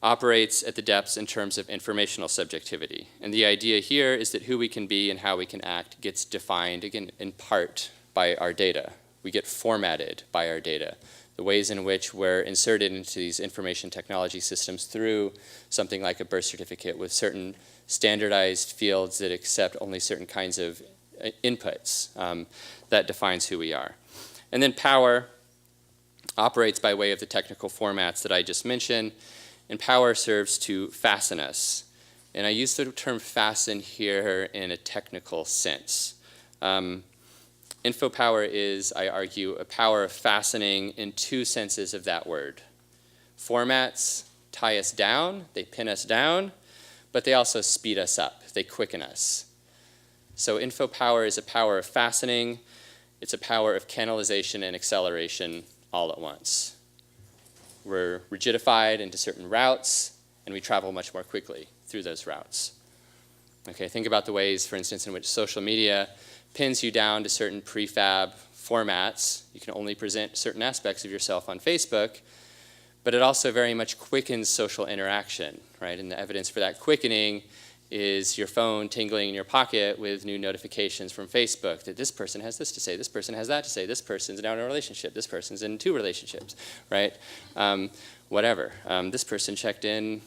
operates at the depths in terms of informational subjectivity. And the idea here is that who we can be and how we can act gets defined, again, in part by our data. We get formatted by our data. The ways in which we're inserted into these information technology systems through something like a birth certificate with certain standardized fields that accept only certain kinds of inputs, that defines who we are. And then power operates by way of the technical formats that I just mentioned, and power serves to fasten us. And I use the term fasten here in a technical sense. Infopower is, I argue, a power of fastening in two senses of that word. Formats tie us down, they pin us down, but they also speed us up, they quicken us. So info power is a power of fastening. It's a power of canalization and acceleration all at once. We're rigidified into certain routes, and we travel much more quickly through those routes. Okay, think about the ways, for instance, in which social media pins you down to certain prefab formats. You can only present certain aspects of yourself on Facebook, but it also very much quickens social interaction, right? And the evidence for that quickening is your phone tingling in your pocket with new notifications from Facebook that this person has this to say, this person has that to say, this person's now in a relationship, this person's in 2 relationships, right? Whatever. This person checked in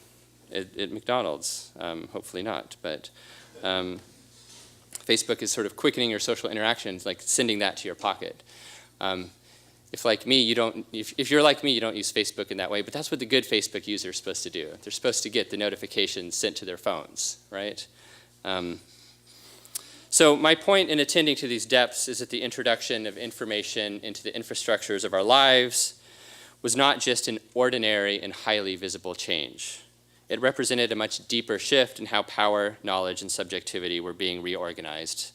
at McDonald's. Hopefully not, but Facebook is sort of quickening your social interactions, like sending that to your pocket. If you're like me, you don't use Facebook in that way, but that's what the good Facebook user is supposed to do. They're supposed to get the notifications sent to their phones, right? So my point in attending to these depths is that the introduction of information into the infrastructures of our lives was not just an ordinary and highly visible change. It represented a much deeper shift in how power, knowledge, and subjectivity were being reorganized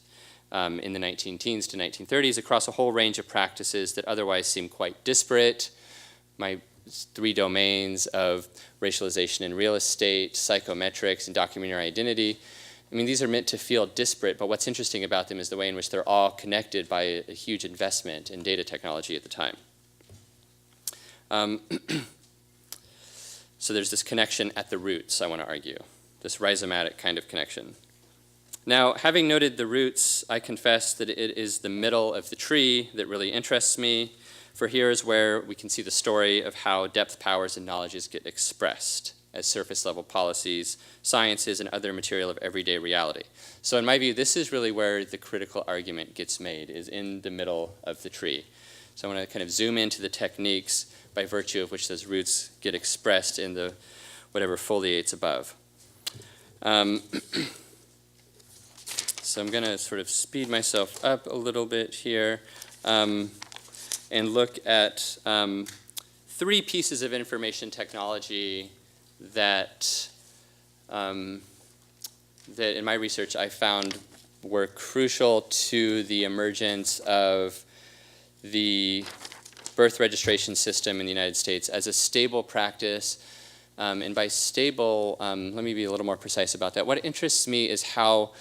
in the 19-teens to 1930s across a whole range of practices that otherwise seem quite disparate. My 3 domains of racialization in real estate, psychometrics, and documentary identity. I mean, these are meant to feel disparate, but what's interesting about them is the way in which they're all connected by a huge investment in data technology at the time. So there's this connection at the roots, I want to argue, this rhizomatic kind of connection. Now, having noted the roots, I confess that it is the middle of the tree that really interests me, for here is where we can see the story of how depth powers and knowledges get expressed as surface-level policies, sciences, and other material of everyday reality. So in my view, this is really where the critical argument gets made, is in the middle of the tree. So I want to kind of zoom into the techniques by virtue of which those roots get expressed in the whatever foliates above. So I'm going to sort of speed myself up a little bit here and look at 3 pieces of information technology that in my research I found were crucial to the emergence of the birth registration system in the United States as a stable practice. And by stable, let me be a little more precise about that. What interests me is how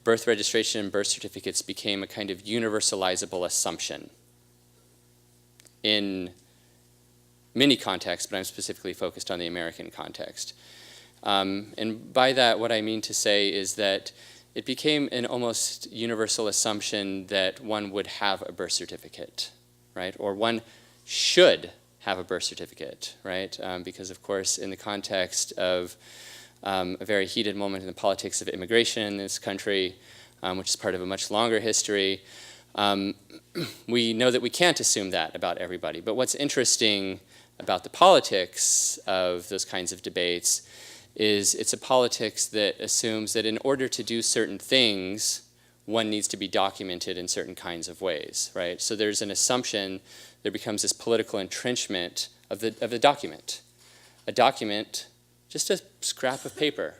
birth registration and birth certificates became a kind of universalizable assumption in many contexts, but I'm specifically focused on the American context. And by that, what I mean to say is that it became an almost universal assumption that one would have a birth certificate, right? Or one should have a birth certificate, right? Because of course, in the context of a very heated moment in the politics of immigration in this country, which is part of a much longer history, we know that we can't assume that about everybody. But what's interesting about the politics of those kinds of debates is it's a politics that assumes that in order to do certain things, one needs to be documented in certain kinds of ways, right? So there's an assumption, there becomes this political entrenchment of the document. A document, just a scrap of paper,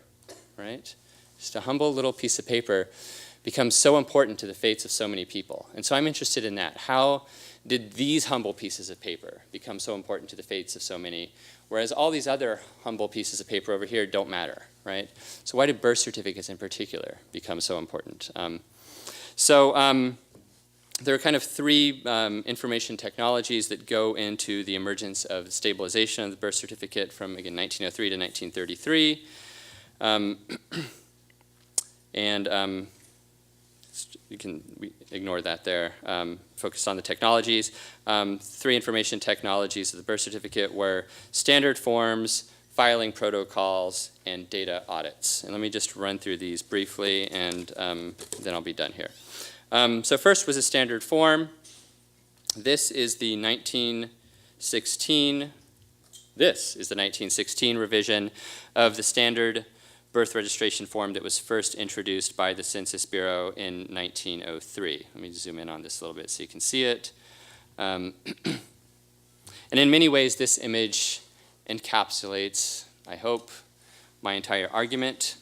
right? Just a humble little piece of paper becomes so important to the fates of so many people. And so I'm interested in that. How did these humble pieces of paper become so important to the fates of so many, whereas all these other humble pieces of paper over here don't matter, right? So why did birth certificates in particular become so important? There are kind of 3 information technologies that go into the emergence of the stabilization of the birth certificate from, again, 1903 to 1933. We ignore that there. Focus on the technologies. 3 information technologies of the birth certificate were standard forms, filing protocols, and data audits. And let me just run through these briefly, and then I'll be done here. So first was a standard form. This is the 1916 revision of the standard birth registration form that was first introduced by the Census Bureau in 1903. Let me zoom in on this a little bit so you can see it. And in many ways, this image encapsulates, I hope, my entire argument.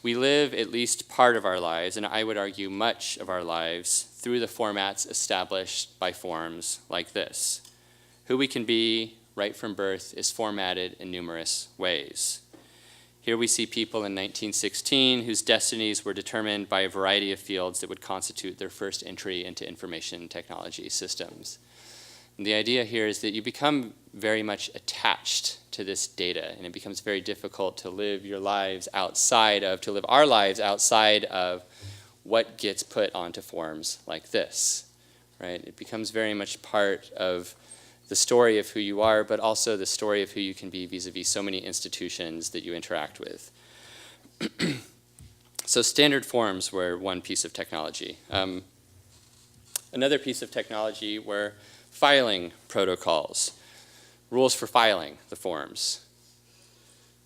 we live at least part of our lives, and I would argue much of our lives, through the formats established by forms like this. Who we can be right from birth is formatted in numerous ways. Here we see people in 1916 whose destinies were determined by a variety of fields that would constitute their first entry into information technology systems. And the idea here is that you become very much attached to this data, and it becomes very difficult to live your lives outside of, to live our lives outside of what gets put onto forms like this, right? It becomes very much part of the story of who you are, but also the story of who you can be vis-a-vis so many institutions that you interact with. So standard forms were one piece of technology. Another piece of technology were filing protocols, rules for filing the forms.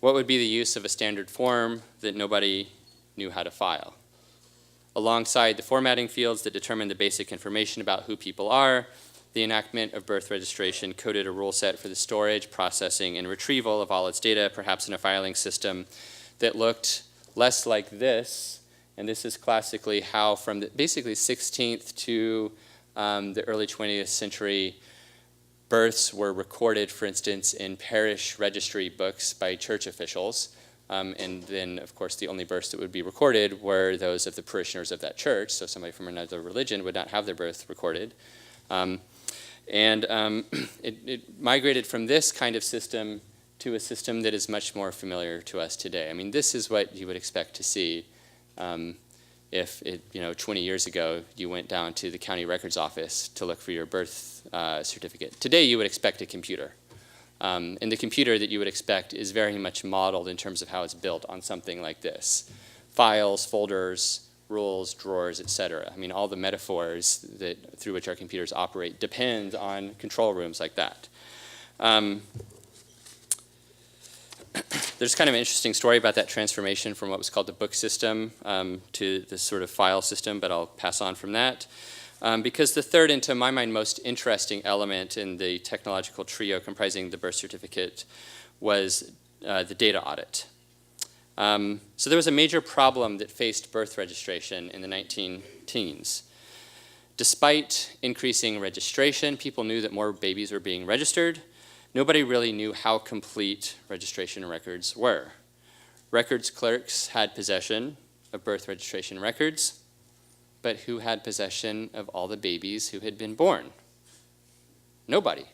What would be the use of a standard form that nobody knew how to file? Alongside the formatting fields that determine the basic information about who people are, the enactment of birth registration coded a rule set for the storage, processing, and retrieval of all its data, perhaps in a filing system that looked less like this. And this is classically how from the basically 16th to the early 20th century, births were recorded, for instance, in parish registry books by church officials. And then, of course, the only births that would be recorded were those of the parishioners of that church. So somebody from another religion would not have their birth recorded. It migrated from this kind of system to a system that is much more familiar to us today. I mean, this is what you would expect to see if, 20 years ago, you went down to the county records office to look for your birth certificate. Today, you would expect a computer. And the computer that you would expect is very much modeled in terms of how it's built on something like this. Files, folders, rules, drawers, etc. I mean, all the metaphors that through which our computers operate depend on control rooms like that. There's kind of an interesting story about that transformation from what was called the book system to this sort of file system, but I'll pass on from that. Because the third, and to my mind most interesting element in the technological trio comprising the birth certificate was the data audit. So there was a major problem that faced birth registration in the 19-teens. Despite increasing registration, people knew that more babies were being registered. Nobody really knew how complete registration records were. Records clerks had possession of birth registration records, but who had possession of all the babies who had been born? Nobody.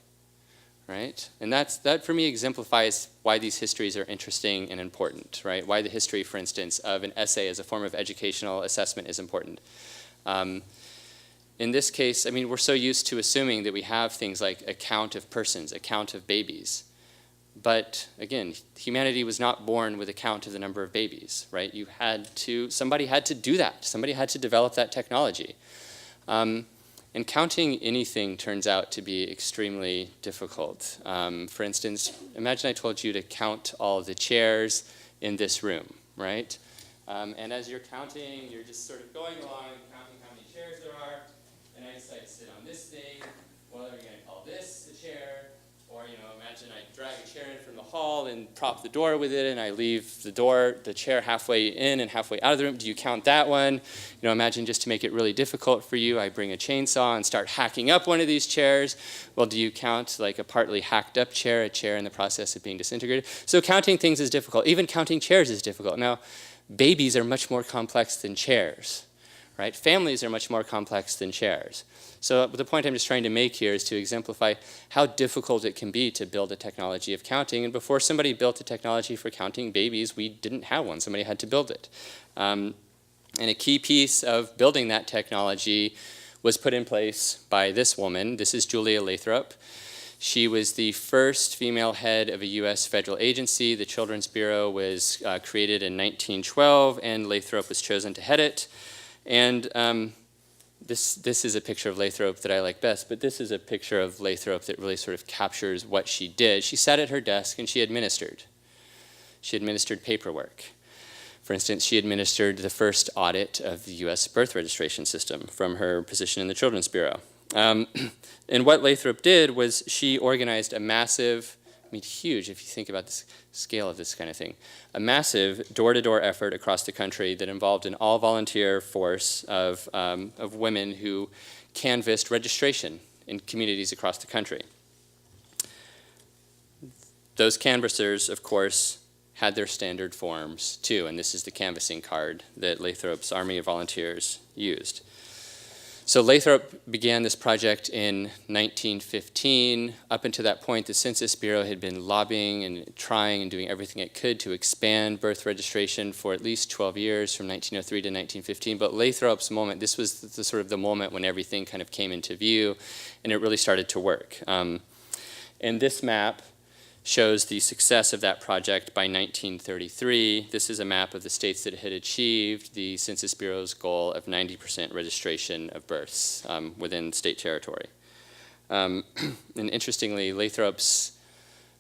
Right? And that for me exemplifies why these histories are interesting and important, right? Why the history, for instance, of an essay as a form of educational assessment is important. In this case, I mean, we're so used to assuming that we have things like a count of persons, a count of babies. But again, humanity was not born with a count of the number of babies, right? Somebody had to do that. Somebody had to develop that technology. And counting anything turns out to be extremely difficult. For instance, imagine I told you to count all the chairs in this room, right? And as you're counting, you're just sort of going along and counting how many chairs there are. And I decide to sit on this thing. Well, are you going to call this the chair? Or, imagine I drag a chair in from the hall and prop the door with it, and I leave the chair halfway in and halfway out of the room. Do you count that one? Imagine just to make it really difficult for you, I bring a chainsaw and start hacking up one of these chairs. Well, do you count like a partly hacked up chair, a chair in the process of being disintegrated? So counting things is difficult. Even counting chairs is difficult. Now, babies are much more complex than chairs, right? Families are much more complex than chairs. So the point I'm just trying to make here is to exemplify how difficult it can be to build a technology of counting. And before somebody built a technology for counting babies, we didn't have one. Somebody had to build it. And a key piece of building that technology was put in place by this woman. This is Julia Lathrop. She was the first female head of a U.S. federal agency. The Children's Bureau was created in 1912, and Lathrop was chosen to head it. And this is a picture of Lathrop that I like best, but this is a picture of Lathrop that really sort of captures what she did. She sat at her desk and she administered. She administered paperwork. For instance, she administered the first audit of the U.S. birth registration system from her position in the Children's Bureau. And what Lathrop did was she organized a massive mean, huge if you think about the scale of this kind of thing. A massive door-to-door effort across the country that involved an all-volunteer force of women who canvassed registration in communities across the country. Those canvassers, of course, had their standard forms too, and this is the canvassing card that Lathrop's Army of Volunteers used. So Lathrop began this project in 1915. Up until that point, the Census Bureau had been lobbying and trying and doing everything it could to expand birth registration for at least 12 years, from 1903 to 1915. But Lathrop's moment, this was the sort of the moment when everything kind of came into view, and it really started to work. And this map shows the success of that project by 1933. This is a map of the states that had achieved the Census Bureau's goal of 90% registration of births within state territory. And interestingly, Lathrop's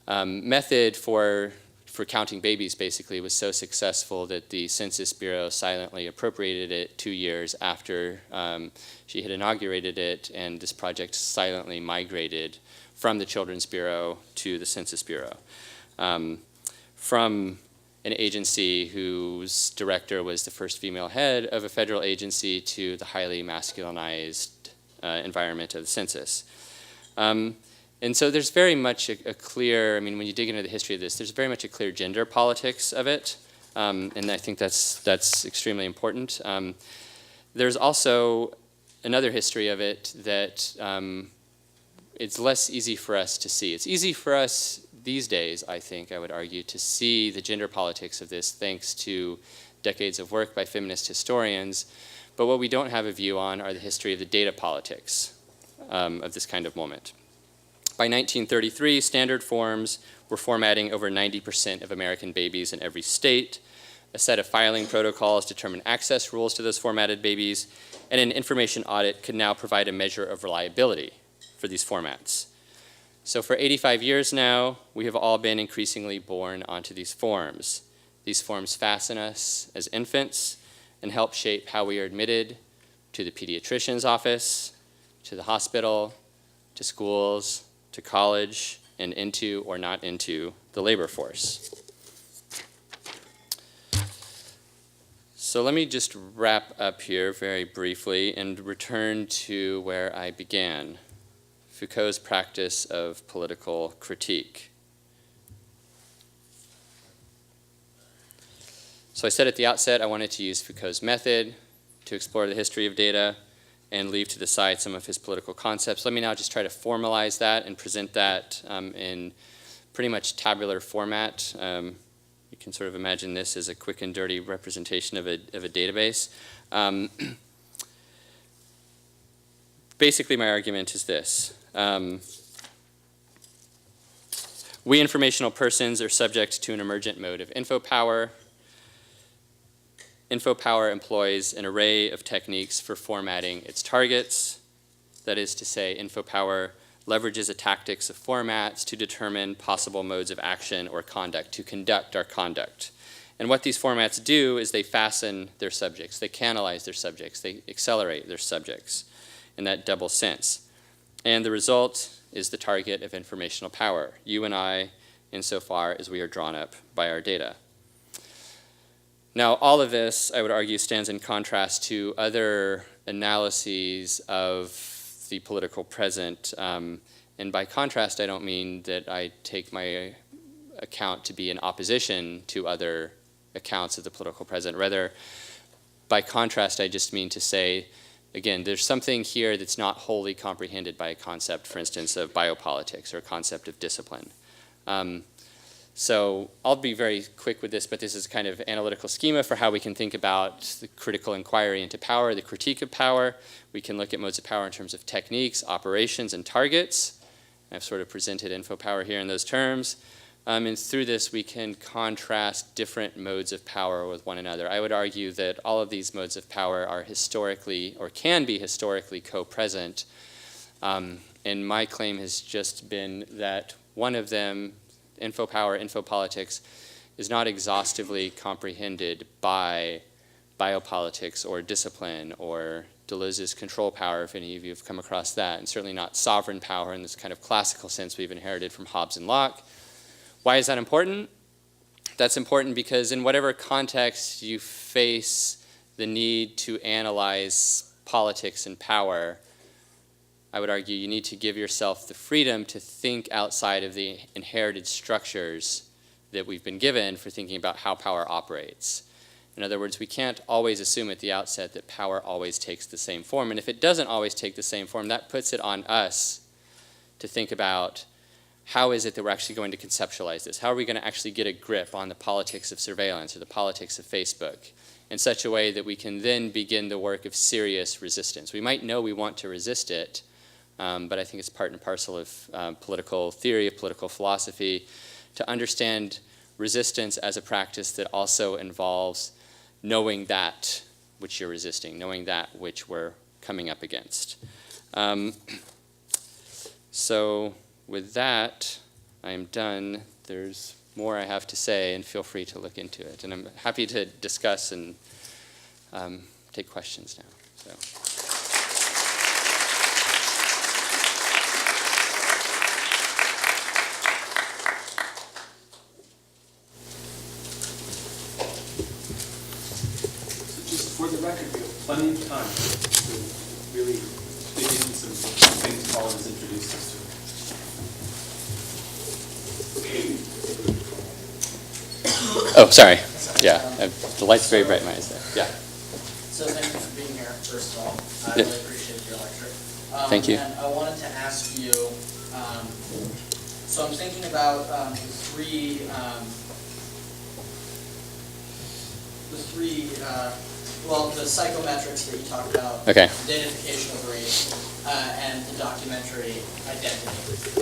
method for counting babies basically was so successful that the Census Bureau silently appropriated it 2 years after she had inaugurated it, and this project silently migrated from the Children's Bureau to the Census Bureau. From an agency whose director was the first female head of a federal agency to the highly masculinized environment of the census. And so there's very much a clear, I mean, when you dig into the history of this, there's very much a clear gender politics of it, and I think that's extremely important. There's also another history of it that it's less easy for us to see. It's easy for us these days, I think, I would argue, to see the gender politics of this thanks to decades of work by feminist historians, but what we don't have a view on are the history of the data politics of this kind of moment. By 1933, standard forms were formatting over 90% of American babies in every state. A set of filing protocols determined access rules to those formatted babies, and an information audit could now provide a measure of reliability for these formats. So for 85 years now, we have all been increasingly born onto these forms. These forms fasten us as infants and help shape how we are admitted to the pediatrician's office, to the hospital, to schools, to college, and into or not into the labor force. So let me just wrap up here very briefly and return to where I began, Foucault's practice of political critique. So I said at the outset I wanted to use Foucault's method to explore the history of data and leave to the side some of his political concepts. Let me now just try to formalize that and present that in pretty much tabular format. You can sort of imagine this as a quick and dirty representation of a database. Basically, my argument is this. We informational persons are subject to an emergent mode of infopower. Infopower employs an array of techniques for formatting its targets. That is to say, infopower leverages a tactics of formats to determine possible modes of action or conduct, to conduct our conduct. And what these formats do is they fasten their subjects, they canalize their subjects, they accelerate their subjects in that double sense. And the result is the target of informational power, you and I, insofar as we are drawn up by our data. Now, all of this, I would argue, stands in contrast to other analyses of the political present. And by contrast, I don't mean that I take my account to be in opposition to other accounts of the political present. Rather, by contrast, I just mean to say, again, there's something here that's not wholly comprehended by a concept, for instance, of biopolitics or a concept of discipline. So I'll be very quick with this, but this is kind of analytical schema for how we can think about the critical inquiry into power, the critique of power. We can look at modes of power in terms of techniques, operations, and targets. I've sort of presented infopower here in those terms. And through this, we can contrast different modes of power with one another. I would argue that all of these modes of power are historically, or can be historically, co-present. And my claim has just been that one of them, infopower, infopolitics, is not exhaustively comprehended by biopolitics or discipline or Deleuze's control power, if any of you have come across that, and certainly not sovereign power in this kind of classical sense we've inherited from Hobbes and Locke. Why is that important? That's important because in whatever context you face the need to analyze politics and power, I would argue you need to give yourself the freedom to think outside of the inherited structures that we've been given for thinking about how power operates. In other words, we can't always assume at the outset that power always takes the same form. And if it doesn't always take the same form, that puts it on us to think about how is it that we're actually going to conceptualize this? How are we going to actually get a grip on the politics of surveillance or the politics of Facebook in such a way that we can then begin the work of serious resistance? We might know we want to resist it, but I think it's part and parcel of political theory, of political philosophy, to understand resistance as a practice that also involves knowing that which you're resisting, knowing that which we're coming up against. So with that, I am done. There's more I have to say, and feel free to look into it. And I'm happy to discuss and take questions now. So. For the record, we have plenty of time to really dig into some things Colin has introduced us to. Oh, sorry. Yeah, the light's very bright in my eyes there. Yeah. So thank you for being here, first of all. I Yeah. really appreciate your lecture. Thank you. And I wanted to ask you, so I'm thinking about the three, the psychometrics that you talked about, Okay. identification of race, and the documentary identity.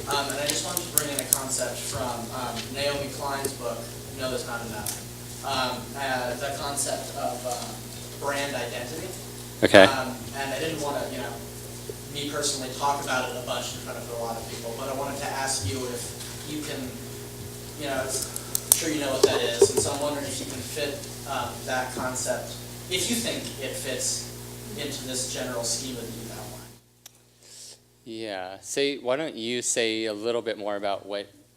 And I just wanted to bring in a concept from Naomi Klein's book, No, There's Not Enough. The concept of brand identity. Okay. And I didn't want to, me personally talk about it a bunch in front of a lot of people, but I wanted to ask you if you can, I'm sure you know what that is, and so I'm wondering if you can fit that concept, if you think it fits into this general schema that you've outlined. Yeah. Why don't you say a little bit more about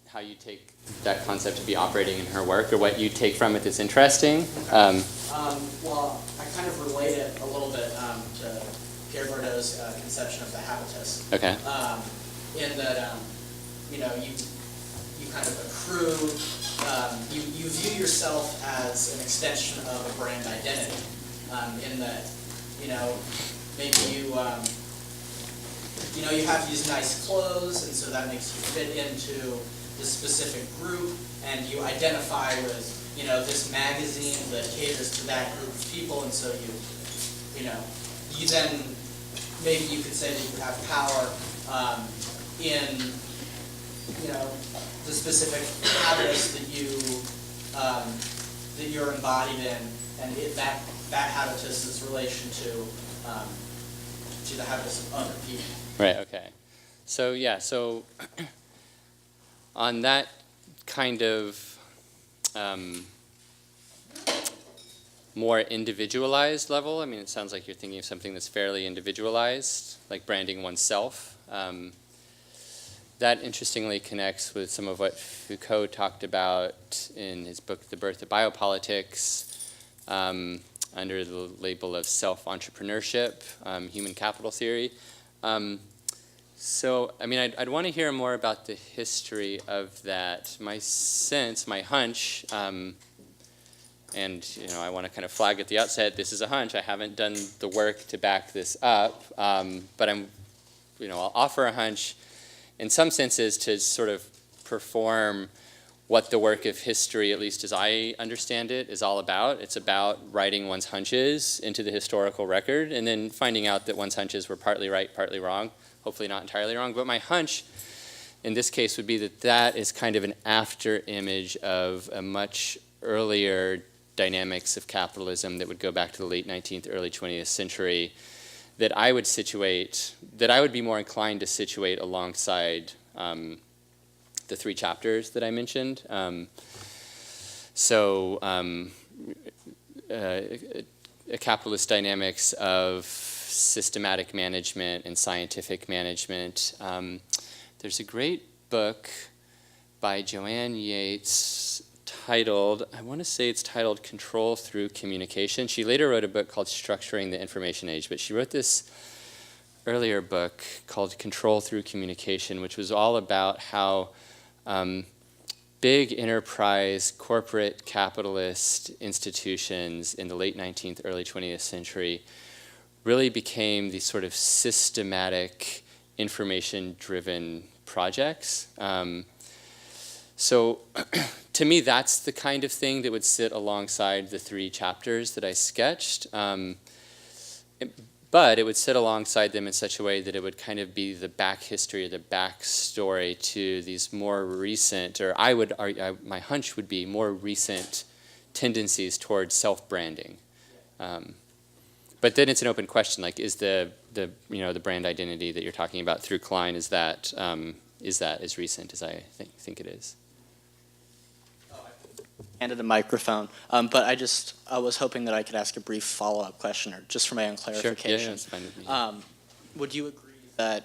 how you take that concept to be operating in her work, or what you take from it that's interesting? Well, I kind of relate it a little bit to Pierre Bourdieu's conception of the habitus. Okay. In that, you kind of accrue, you view yourself as an extension of a brand identity. In that, maybe you have these nice clothes, and so that makes you fit into this specific group, and you identify with, this magazine that caters to that group of people, and so you then, maybe you could say that you have power in, the specific habitus that you're embodied in, and that habitus's relation to the habitus of other people. Right. Okay. So on that kind of more individualized level, I mean, it sounds like you're thinking of something that's fairly individualized, like branding oneself. That interestingly connects with some of what Foucault talked about in his book, The Birth of Biopolitics, under the label of self-entrepreneurship, human capital theory. So, I mean, I'd want to hear more about the history of that. My sense, my hunch, and, I want to kind of flag at the outset, this is a hunch. I haven't done the work to back this up, but I'll offer a hunch in some senses to sort of perform what the work of history, at least as I understand it, is all about. It's about writing one's hunches into the historical record and then finding out that one's hunches were partly right, partly wrong, hopefully not entirely wrong. But my hunch in this case would be that that is kind of an after image of a much earlier dynamics of capitalism that would go back to the late 19th, early 20th century that I would be more inclined to situate alongside the three chapters that I mentioned. A capitalist dynamics of systematic management and scientific management. There's a great book by Joanne Yates titled, I want to say it's titled Control Through Communication. She later wrote a book called Structuring the Information Age, but she wrote this earlier book called Control Through Communication, which was all about how big enterprise, corporate capitalist institutions in the late 19th, early 20th century really became these sort of systematic, information-driven projects. So to me, that's the kind of thing that would sit alongside the 3 chapters that I sketched. But it would sit alongside them in such a way that it would kind of be the back history or the back story to these more recent, or I would argue, my hunch would be more recent tendencies towards self-branding. But then it's an open question, like is the brand identity that you're talking about through Klein, is that as recent as I think it is? Handed a microphone, but I was hoping that I could ask a brief follow-up question, or just for my own clarification. Sure. Yeah, that's fine with me. Would you agree that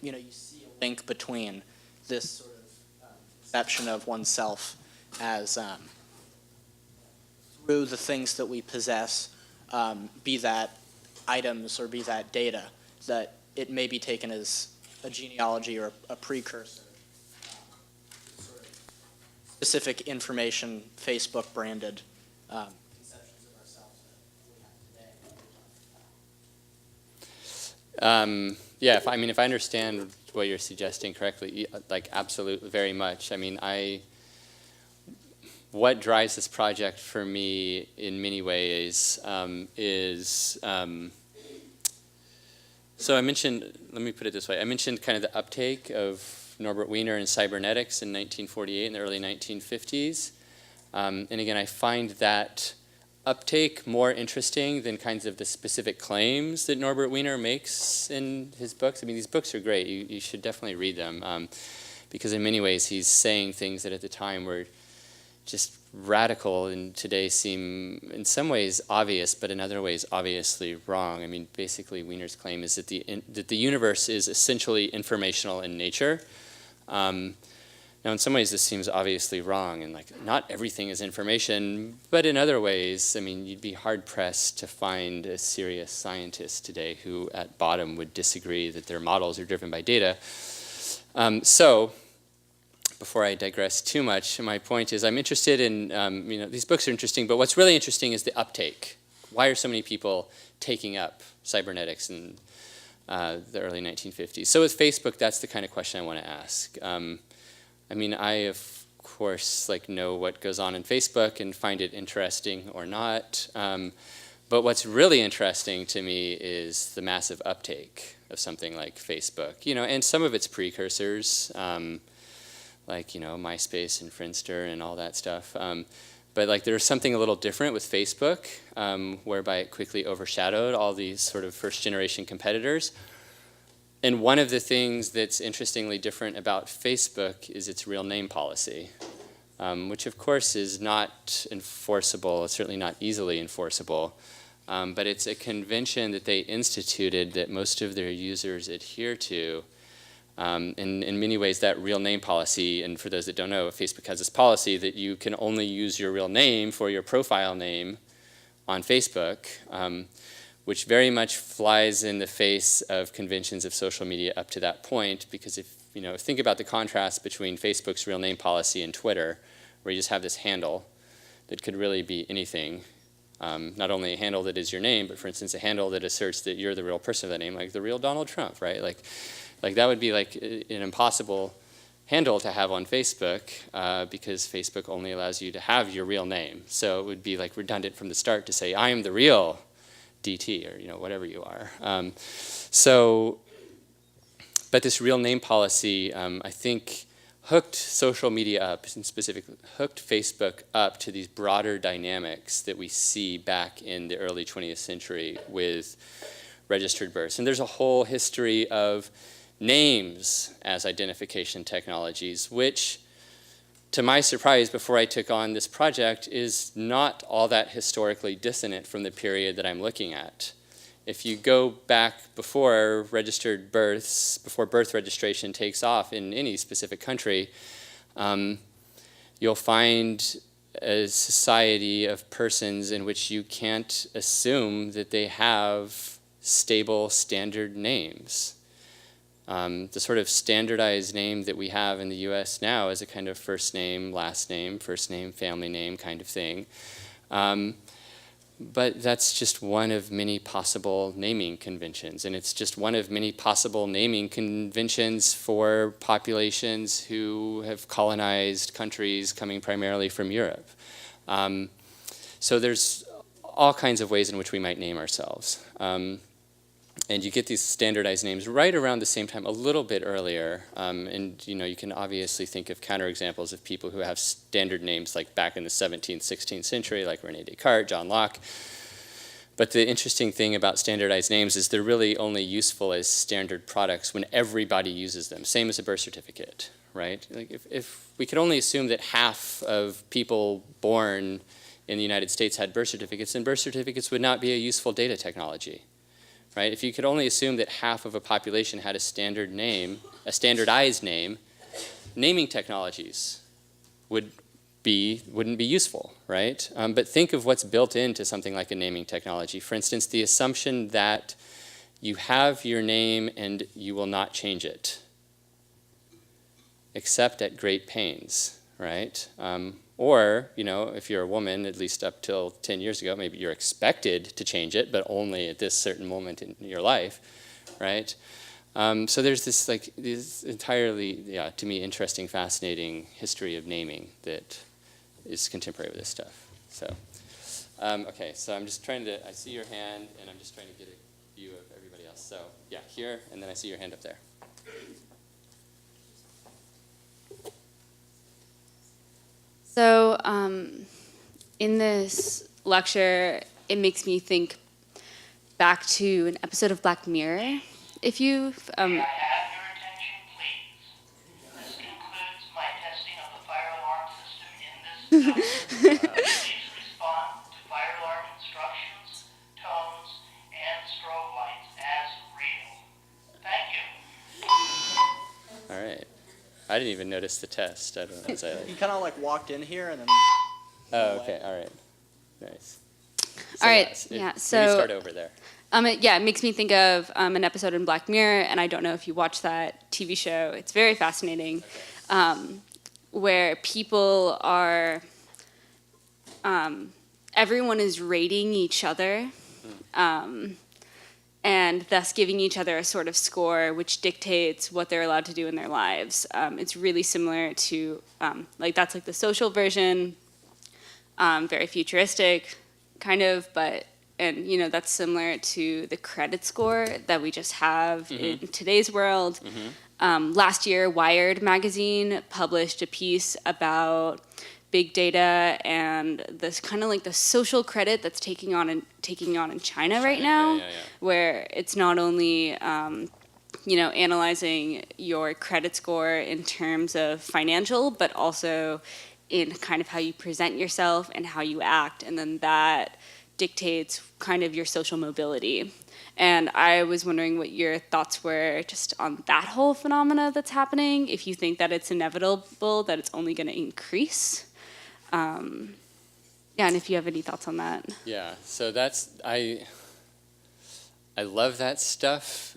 you see a link between this sort of perception of oneself as through the things that we possess, be that items or be that data, that it may be taken as a genealogy or a precursor? Specific information, Facebook branded conceptions of ourselves that we have today. Yeah, if I understand what you're suggesting correctly, like absolutely, very much. I mean, what drives this project for me in many ways is, so I mentioned, let me put it this way, I mentioned kind of the uptake of Norbert Wiener and cybernetics in 1948 in the early 1950s. And again, I find that uptake more interesting than kinds of the specific claims that Norbert Wiener makes in his books. I mean, these books are great. You should definitely read them because in many ways he's saying things that at the time were just radical and today seem in some ways obvious, but in other ways obviously wrong. I mean, basically Wiener's claim is that the universe is essentially informational in nature. Now, in some ways, this seems obviously wrong, and like not everything is information, but in other ways, I mean, you'd be hard-pressed to find a serious scientist today who, at bottom, would disagree that their models are driven by data. So, before I digress too much, my point is I'm interested in, these books are interesting, but what's really interesting is the uptake. Why are so many people taking up cybernetics in the early 1950s? So with Facebook, that's the kind of question I want to ask. I mean, I, of course, know what goes on in Facebook and find it interesting or not. But what's really interesting to me is the massive uptake of something like Facebook, and some of its precursors, MySpace and Friendster and all that stuff. But there's something a little different with Facebook, whereby it quickly overshadowed all these sort of first-generation competitors. And one of the things that's interestingly different about Facebook is its real name policy, which of course is not enforceable, certainly not easily enforceable, but it's a convention that they instituted that most of their users adhere to. In many ways, that real name policy, and for those that don't know, Facebook has this policy that you can only use your real name for your profile name on Facebook, which very much flies in the face of conventions of social media up to that point, because if, think about the contrast between Facebook's real name policy and Twitter, where you just have this handle that could really be anything. Not only a handle that is your name, but for instance, a handle that asserts that you're the real person of that name, like the real Donald Trump, right? Like that would be like an impossible handle to have on Facebook because Facebook only allows you to have your real name. So it would be like redundant from the start to say, I am the real DT or whatever you are. But this real name policy, I think, hooked social media up, and specifically hooked Facebook up to these broader dynamics that we see back in the early 20th century with registered births. And there's a whole history of names as identification technologies, which, to my surprise, before I took on this project, is not all that historically dissonant from the period that I'm looking at. if you go back before registered births, before birth registration takes off in any specific country, you'll find a society of persons in which you can't assume that they have stable standard names. The sort of standardized name that we have in the US now is a kind of first name, family name kind of thing. But that's just one of many possible naming conventions, and it's just one of many possible naming conventions for populations who have colonized countries coming primarily from Europe. So there's all kinds of ways in which we might name ourselves. And you get these standardized names right around the same time, a little bit earlier. And you can obviously think of counterexamples of people who have standard names like back in the 17th, 16th century, like René Descartes, John Locke. But the interesting thing about standardized names is they're really only useful as standard products when everybody uses them, same as a birth certificate, right? Like if we could only assume that half of people born in the United States had birth certificates, then birth certificates would not be a useful data technology. Right? If you could only assume that half of a population had a standard name, a standardized name, naming technologies wouldn't be useful, right? But think of what's built into something like a naming technology. For instance, the assumption that you have your name and you will not change it, except at great pains, right? Or, if you're a woman, at least up till 10 years ago, maybe you're expected to change it, but only at this certain moment in your life, right? So there's this entirely, to me, interesting, fascinating history of naming that is contemporary with this stuff. So, okay, so I'm just trying to, I see your hand, and I'm just trying to get a view of everybody else. So, yeah, here, and then I see your hand up there. So in this lecture, it makes me think back to an episode of Black Mirror. If you've... May I have your attention, please? This concludes my testing of the fire alarm system in this building. Please respond to fire alarm instructions, tones, and strobe lights as real. Thank you. All right. I didn't even notice the test. I don't know. Was I You kind of walked in here and then... Oh, okay. All right. Nice. All right. Maybe Yeah. So start over there. it makes me think of an episode in Black Mirror, and I don't know if you watch that TV show. It's very fascinating, where people are, everyone is rating each other, and thus giving each other a sort of score which dictates what they're allowed to do in their lives. It's really similar to, that's like the social version, very futuristic, kind of, and that's similar to the credit score that we just have in today's world. Last year, Wired magazine published a piece about big data and this kind of like the social credit that's taking on in China right now, where it's not only analyzing your credit score in terms of financial, but also in kind of how you present yourself and how you act, and then that dictates kind of your social mobility. And I was wondering what your thoughts were just on that whole phenomena that's happening, if you think that it's inevitable, that it's only going to increase. And if you have any thoughts on that. Yeah, so I love that stuff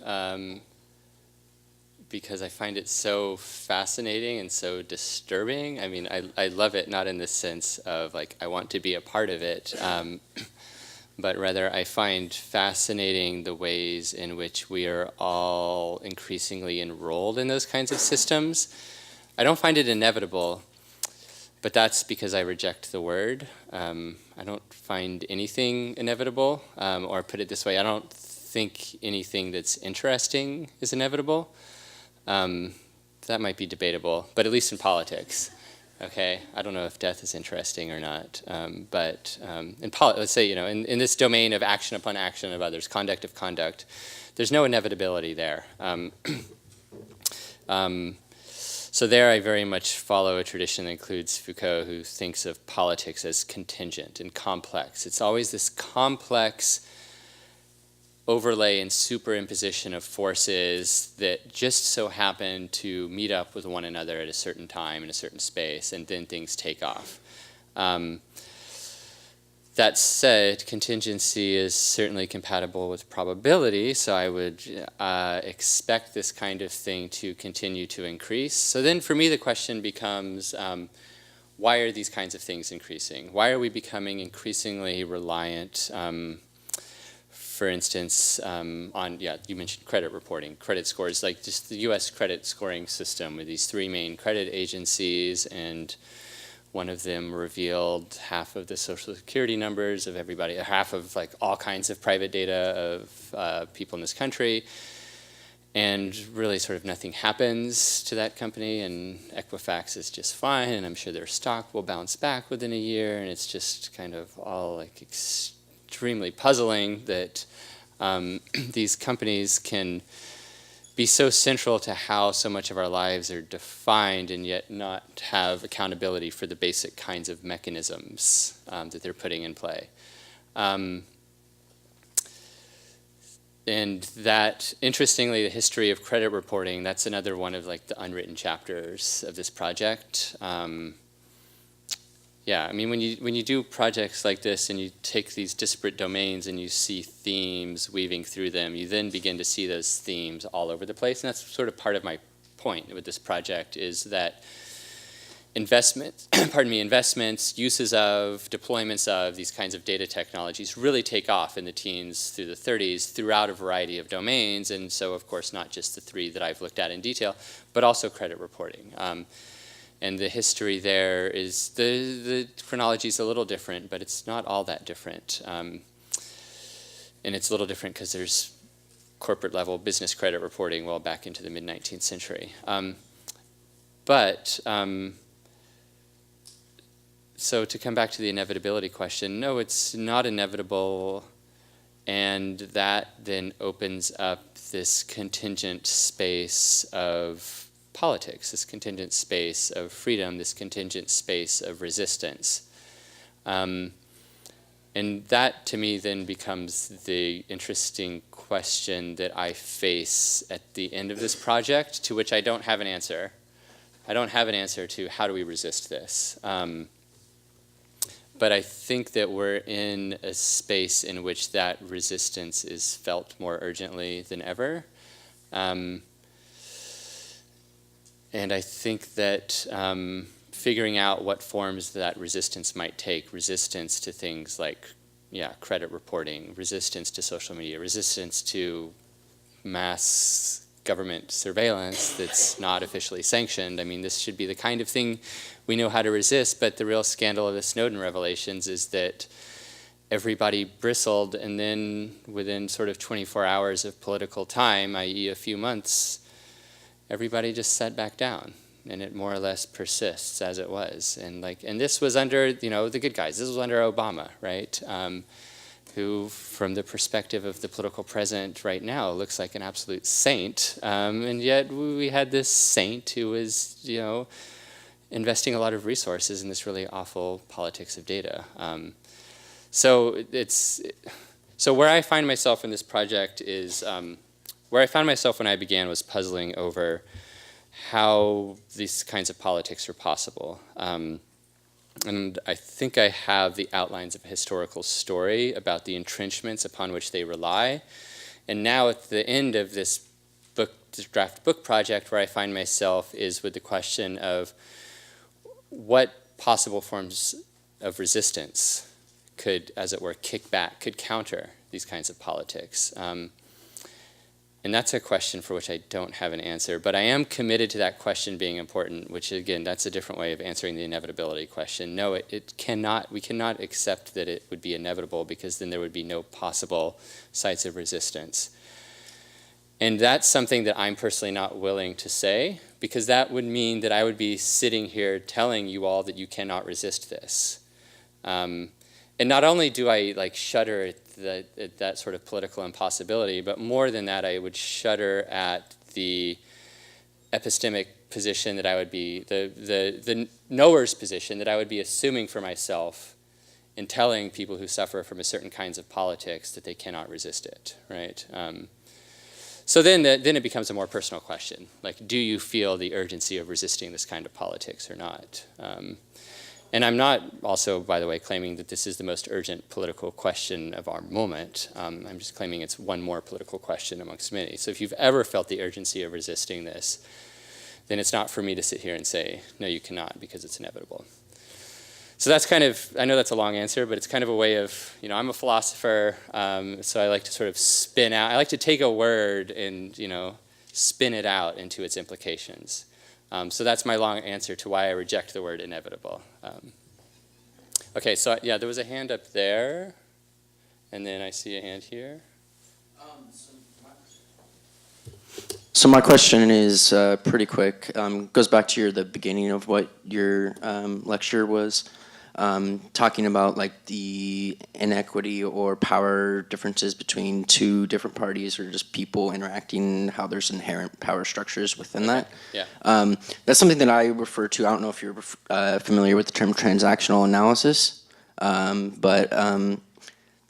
because I find it so fascinating and so disturbing. I mean, I love it not in the sense of I want to be a part of it, but rather I find fascinating the ways in which we are all increasingly enrolled in those kinds of systems. I don't find it inevitable, but that's because I reject the word. I don't find anything inevitable, or put it this way, I don't think anything that's interesting is inevitable. That might be debatable, but at least in politics. Okay, I don't know if death is interesting or not, but let's say, in this domain of action upon action of others, conduct of conduct, there's no inevitability there. So there I very much follow a tradition that includes Foucault, who thinks of politics as contingent and complex. It's always this complex overlay and superimposition of forces that just so happen to meet up with one another at a certain time in a certain space, and then things take off. That said, contingency is certainly compatible with probability, so I would expect this kind of thing to continue to increase. So then for me the question becomes, why are these kinds of things increasing? Why are we becoming increasingly reliant, for instance, on, you mentioned credit reporting, credit scores, like just the US credit scoring system with these three main credit agencies, and one of them revealed half of the social security numbers of everybody, half of like all kinds of private data of people in this country, and really sort of nothing happens to that company, and Equifax is just fine, and I'm sure their stock will bounce back within a year, and it's just kind of all like extremely puzzling that these companies can be so central to how so much of our lives are defined and yet not have accountability for the basic kinds of mechanisms that they're putting in play. And that, interestingly, the history of credit reporting, that's another one of like the unwritten chapters of this project. Yeah, I mean, when you do projects like this and you take these disparate domains and you see themes weaving through them, you then begin to see those themes all over the place. And that's sort of part of my point with this project, is that investments, uses of, deployments of these kinds of data technologies really take off in the teens through the 30s throughout a variety of domains. And so, of course, not just the three that I've looked at in detail, but also credit reporting. And the history there is, the chronology is a little different, but it's not all that different. And it's a little different because there's corporate level business credit reporting well back into the mid-19th century. So to come back to the inevitability question, no, it's not inevitable, and that then opens up this contingent space of politics, this contingent space of freedom, this contingent space of resistance. And that, to me, then becomes the interesting question that I face at the end of this project, to which I don't have an answer. I don't have an answer to how do we resist this. But I think that we're in a space in which that resistance is felt more urgently than ever. And I think that figuring out what forms that resistance might take, resistance to things like, credit reporting, resistance to social media, resistance to mass government surveillance that's not officially sanctioned. I mean, this should be the kind of thing we know how to resist, but the real scandal of the Snowden revelations is that everybody bristled, and then within sort of 24 hours of political time, i.e. a few months, everybody just sat back down, and it more or less persists as it was. And this was under, the good guys. This was under Obama, right? Who, from the perspective of the political present right now, looks like an absolute saint. And yet we had this saint who was, investing a lot of resources in this really awful politics of data. So where I find myself in this project is, where I found myself when I began was puzzling over how these kinds of politics are possible. And I think I have the outlines of a historical story about the entrenchments upon which they rely. And now at the end of this draft book project, where I find myself is with the question of what possible forms of resistance could, as it were, kick back, could counter these kinds of politics. And that's a question for which I don't have an answer, but I am committed to that question being important, which again, that's a different way of answering the inevitability question. No, we cannot accept that it would be inevitable, because then there would be no possible sites of resistance. And that's something that I'm personally not willing to say, because that would mean that I would be sitting here telling you all that you cannot resist this. And not only do I shudder at that sort of political impossibility, but more than that, I would shudder at the epistemic position that I would be, the knower's position that I would be assuming for myself in telling people who suffer from a certain kinds of politics that they cannot resist it, right? So then it becomes a more personal question, like, do you feel the urgency of resisting this kind of politics or not? And I'm not also, by the way, claiming that this is the most urgent political question of our moment. I'm just claiming it's one more political question amongst many. So if you've ever felt the urgency of resisting this, then it's not for me to sit here and say, no, you cannot, because it's inevitable. So that's kind of, I know that's a long answer, but it's kind of a way of, I'm a philosopher, so I like to sort of spin out, I like to take a word and, spin it out into its implications. So that's my long answer to why I reject the word inevitable. Okay, so yeah, there was a hand up there, and then I see a hand here. So my question is pretty quick. Goes back to the beginning of what your lecture was, talking about like the inequity or power differences between two different parties or just people interacting, how there's inherent power structures within that. Yeah. That's something that I refer to. I don't know if you're familiar with the term transactional analysis, but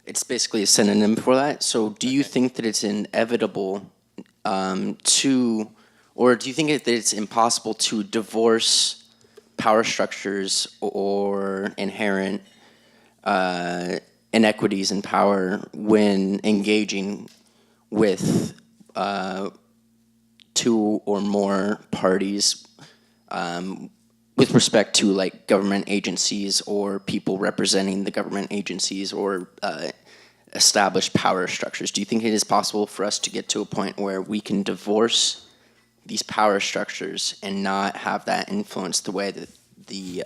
it's basically a synonym for that. So do you think that it's inevitable or do you think that it's impossible to divorce power structures or inherent inequities in power when engaging with two or more parties with respect to like government agencies or people representing the government agencies or established power structures? Do you think it is possible for us to get to a point where we can divorce these power structures and not have that influence the way that the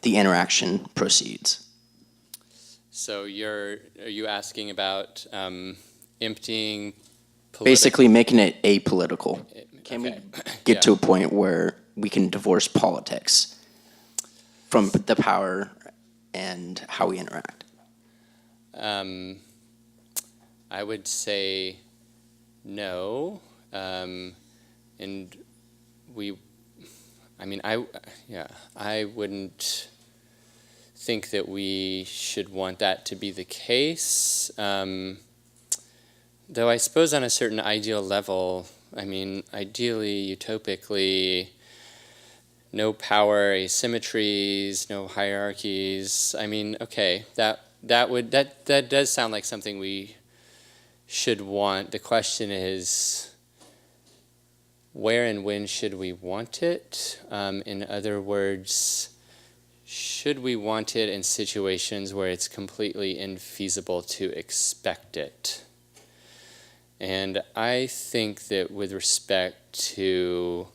interaction proceeds? So are you asking about emptying basically making it apolitical? Can we get Yeah. to a point where we can divorce politics from the power and how we interact? I would say no, and I wouldn't think that we should want that to be the case. Though I suppose on a certain ideal level, ideally, utopically, no power asymmetries, no hierarchies. That does sound like something we should want. The question is, where and when should we want it? In other words, should we want it in situations where it's completely infeasible to expect it? And I think that with respect to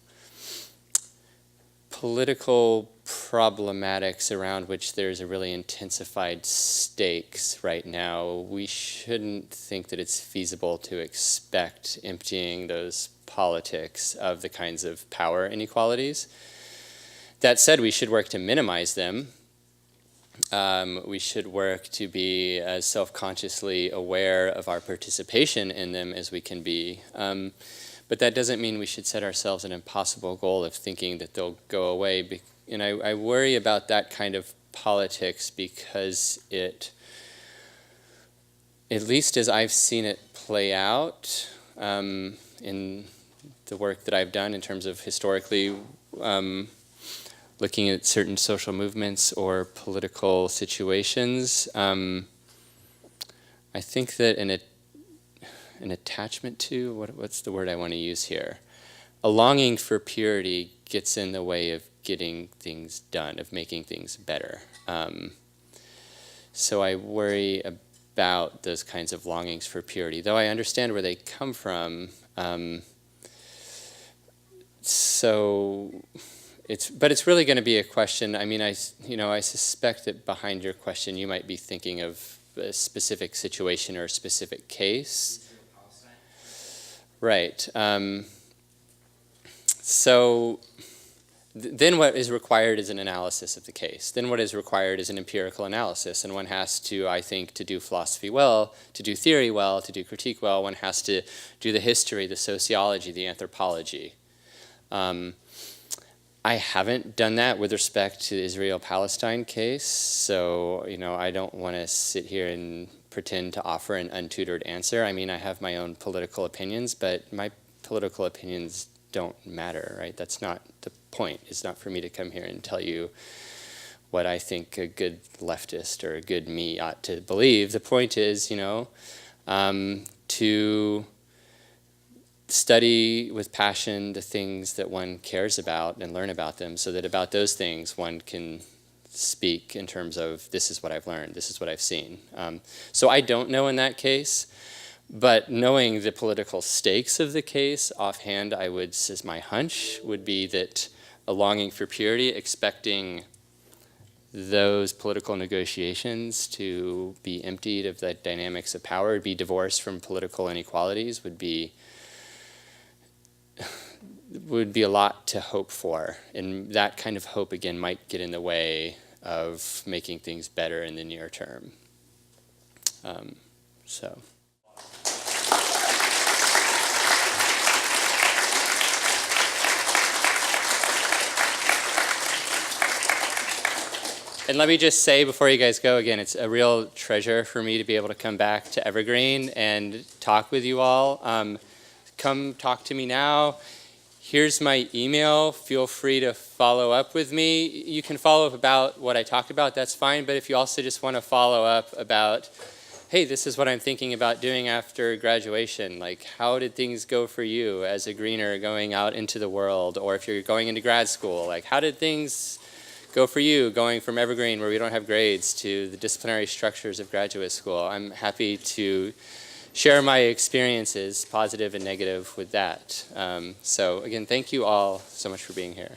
political problematics around which there's a really intensified stakes right now, we shouldn't think that it's feasible to expect emptying those politics of the kinds of power inequalities. That said, we should work to minimize them. We should work to be as self-consciously aware of our participation in them as we can be. But that doesn't mean we should set ourselves an impossible goal of thinking that they'll go away. And I worry about that kind of politics because it, at least as I've seen it play out in the work that I've done in terms of historically looking at certain social movements or political situations, I think that an attachment to, what's the word I want to use here? A longing for purity gets in the way of getting things done, of making things better. So I worry about those kinds of longings for purity, though I understand where they come from. But it's really going to be a question. I suspect that behind your question you might be thinking of a specific situation or a specific case. Right. Then what is required is an analysis of the case. Then what is required is an empirical analysis. And one has to, I think, to do philosophy well, to do theory well, to do critique well, one has to do the history, the sociology, the anthropology. I haven't done that with respect to the Israel-Palestine case, so I don't want to sit here and pretend to offer an untutored answer. I mean, I have my own political opinions, but my political opinions don't matter, right? That's not the point. It's not for me to come here and tell you what I think a good leftist or a good me ought to believe. The point is, to study with passion the things that one cares about and learn about them, so that about those things one can speak in terms of, this is what I've learned, this is what I've seen. So I don't know in that case, but knowing the political stakes of the case, offhand, as my hunch, would be that a longing for purity, expecting those political negotiations to be emptied of the dynamics of power, be divorced from political inequalities, would be a lot to hope for. And that kind of hope, again, might get in the way of making things better in the near term. And let me just say before you guys go, again, it's a real treasure for me to be able to come back to Evergreen and talk with you all. Come talk to me now. Here's my email. Feel free to follow up with me. You can follow up about what I talked about, that's fine, but if you also just want to follow up about, hey, this is what I'm thinking about doing after graduation, like how did things go for you as a greener going out into the world, or if you're going into grad school, like how did things go for you going from Evergreen, where we don't have grades, to the disciplinary structures of graduate school. I'm happy to share my experiences, positive and negative, with that. So again, thank you all so much for being here.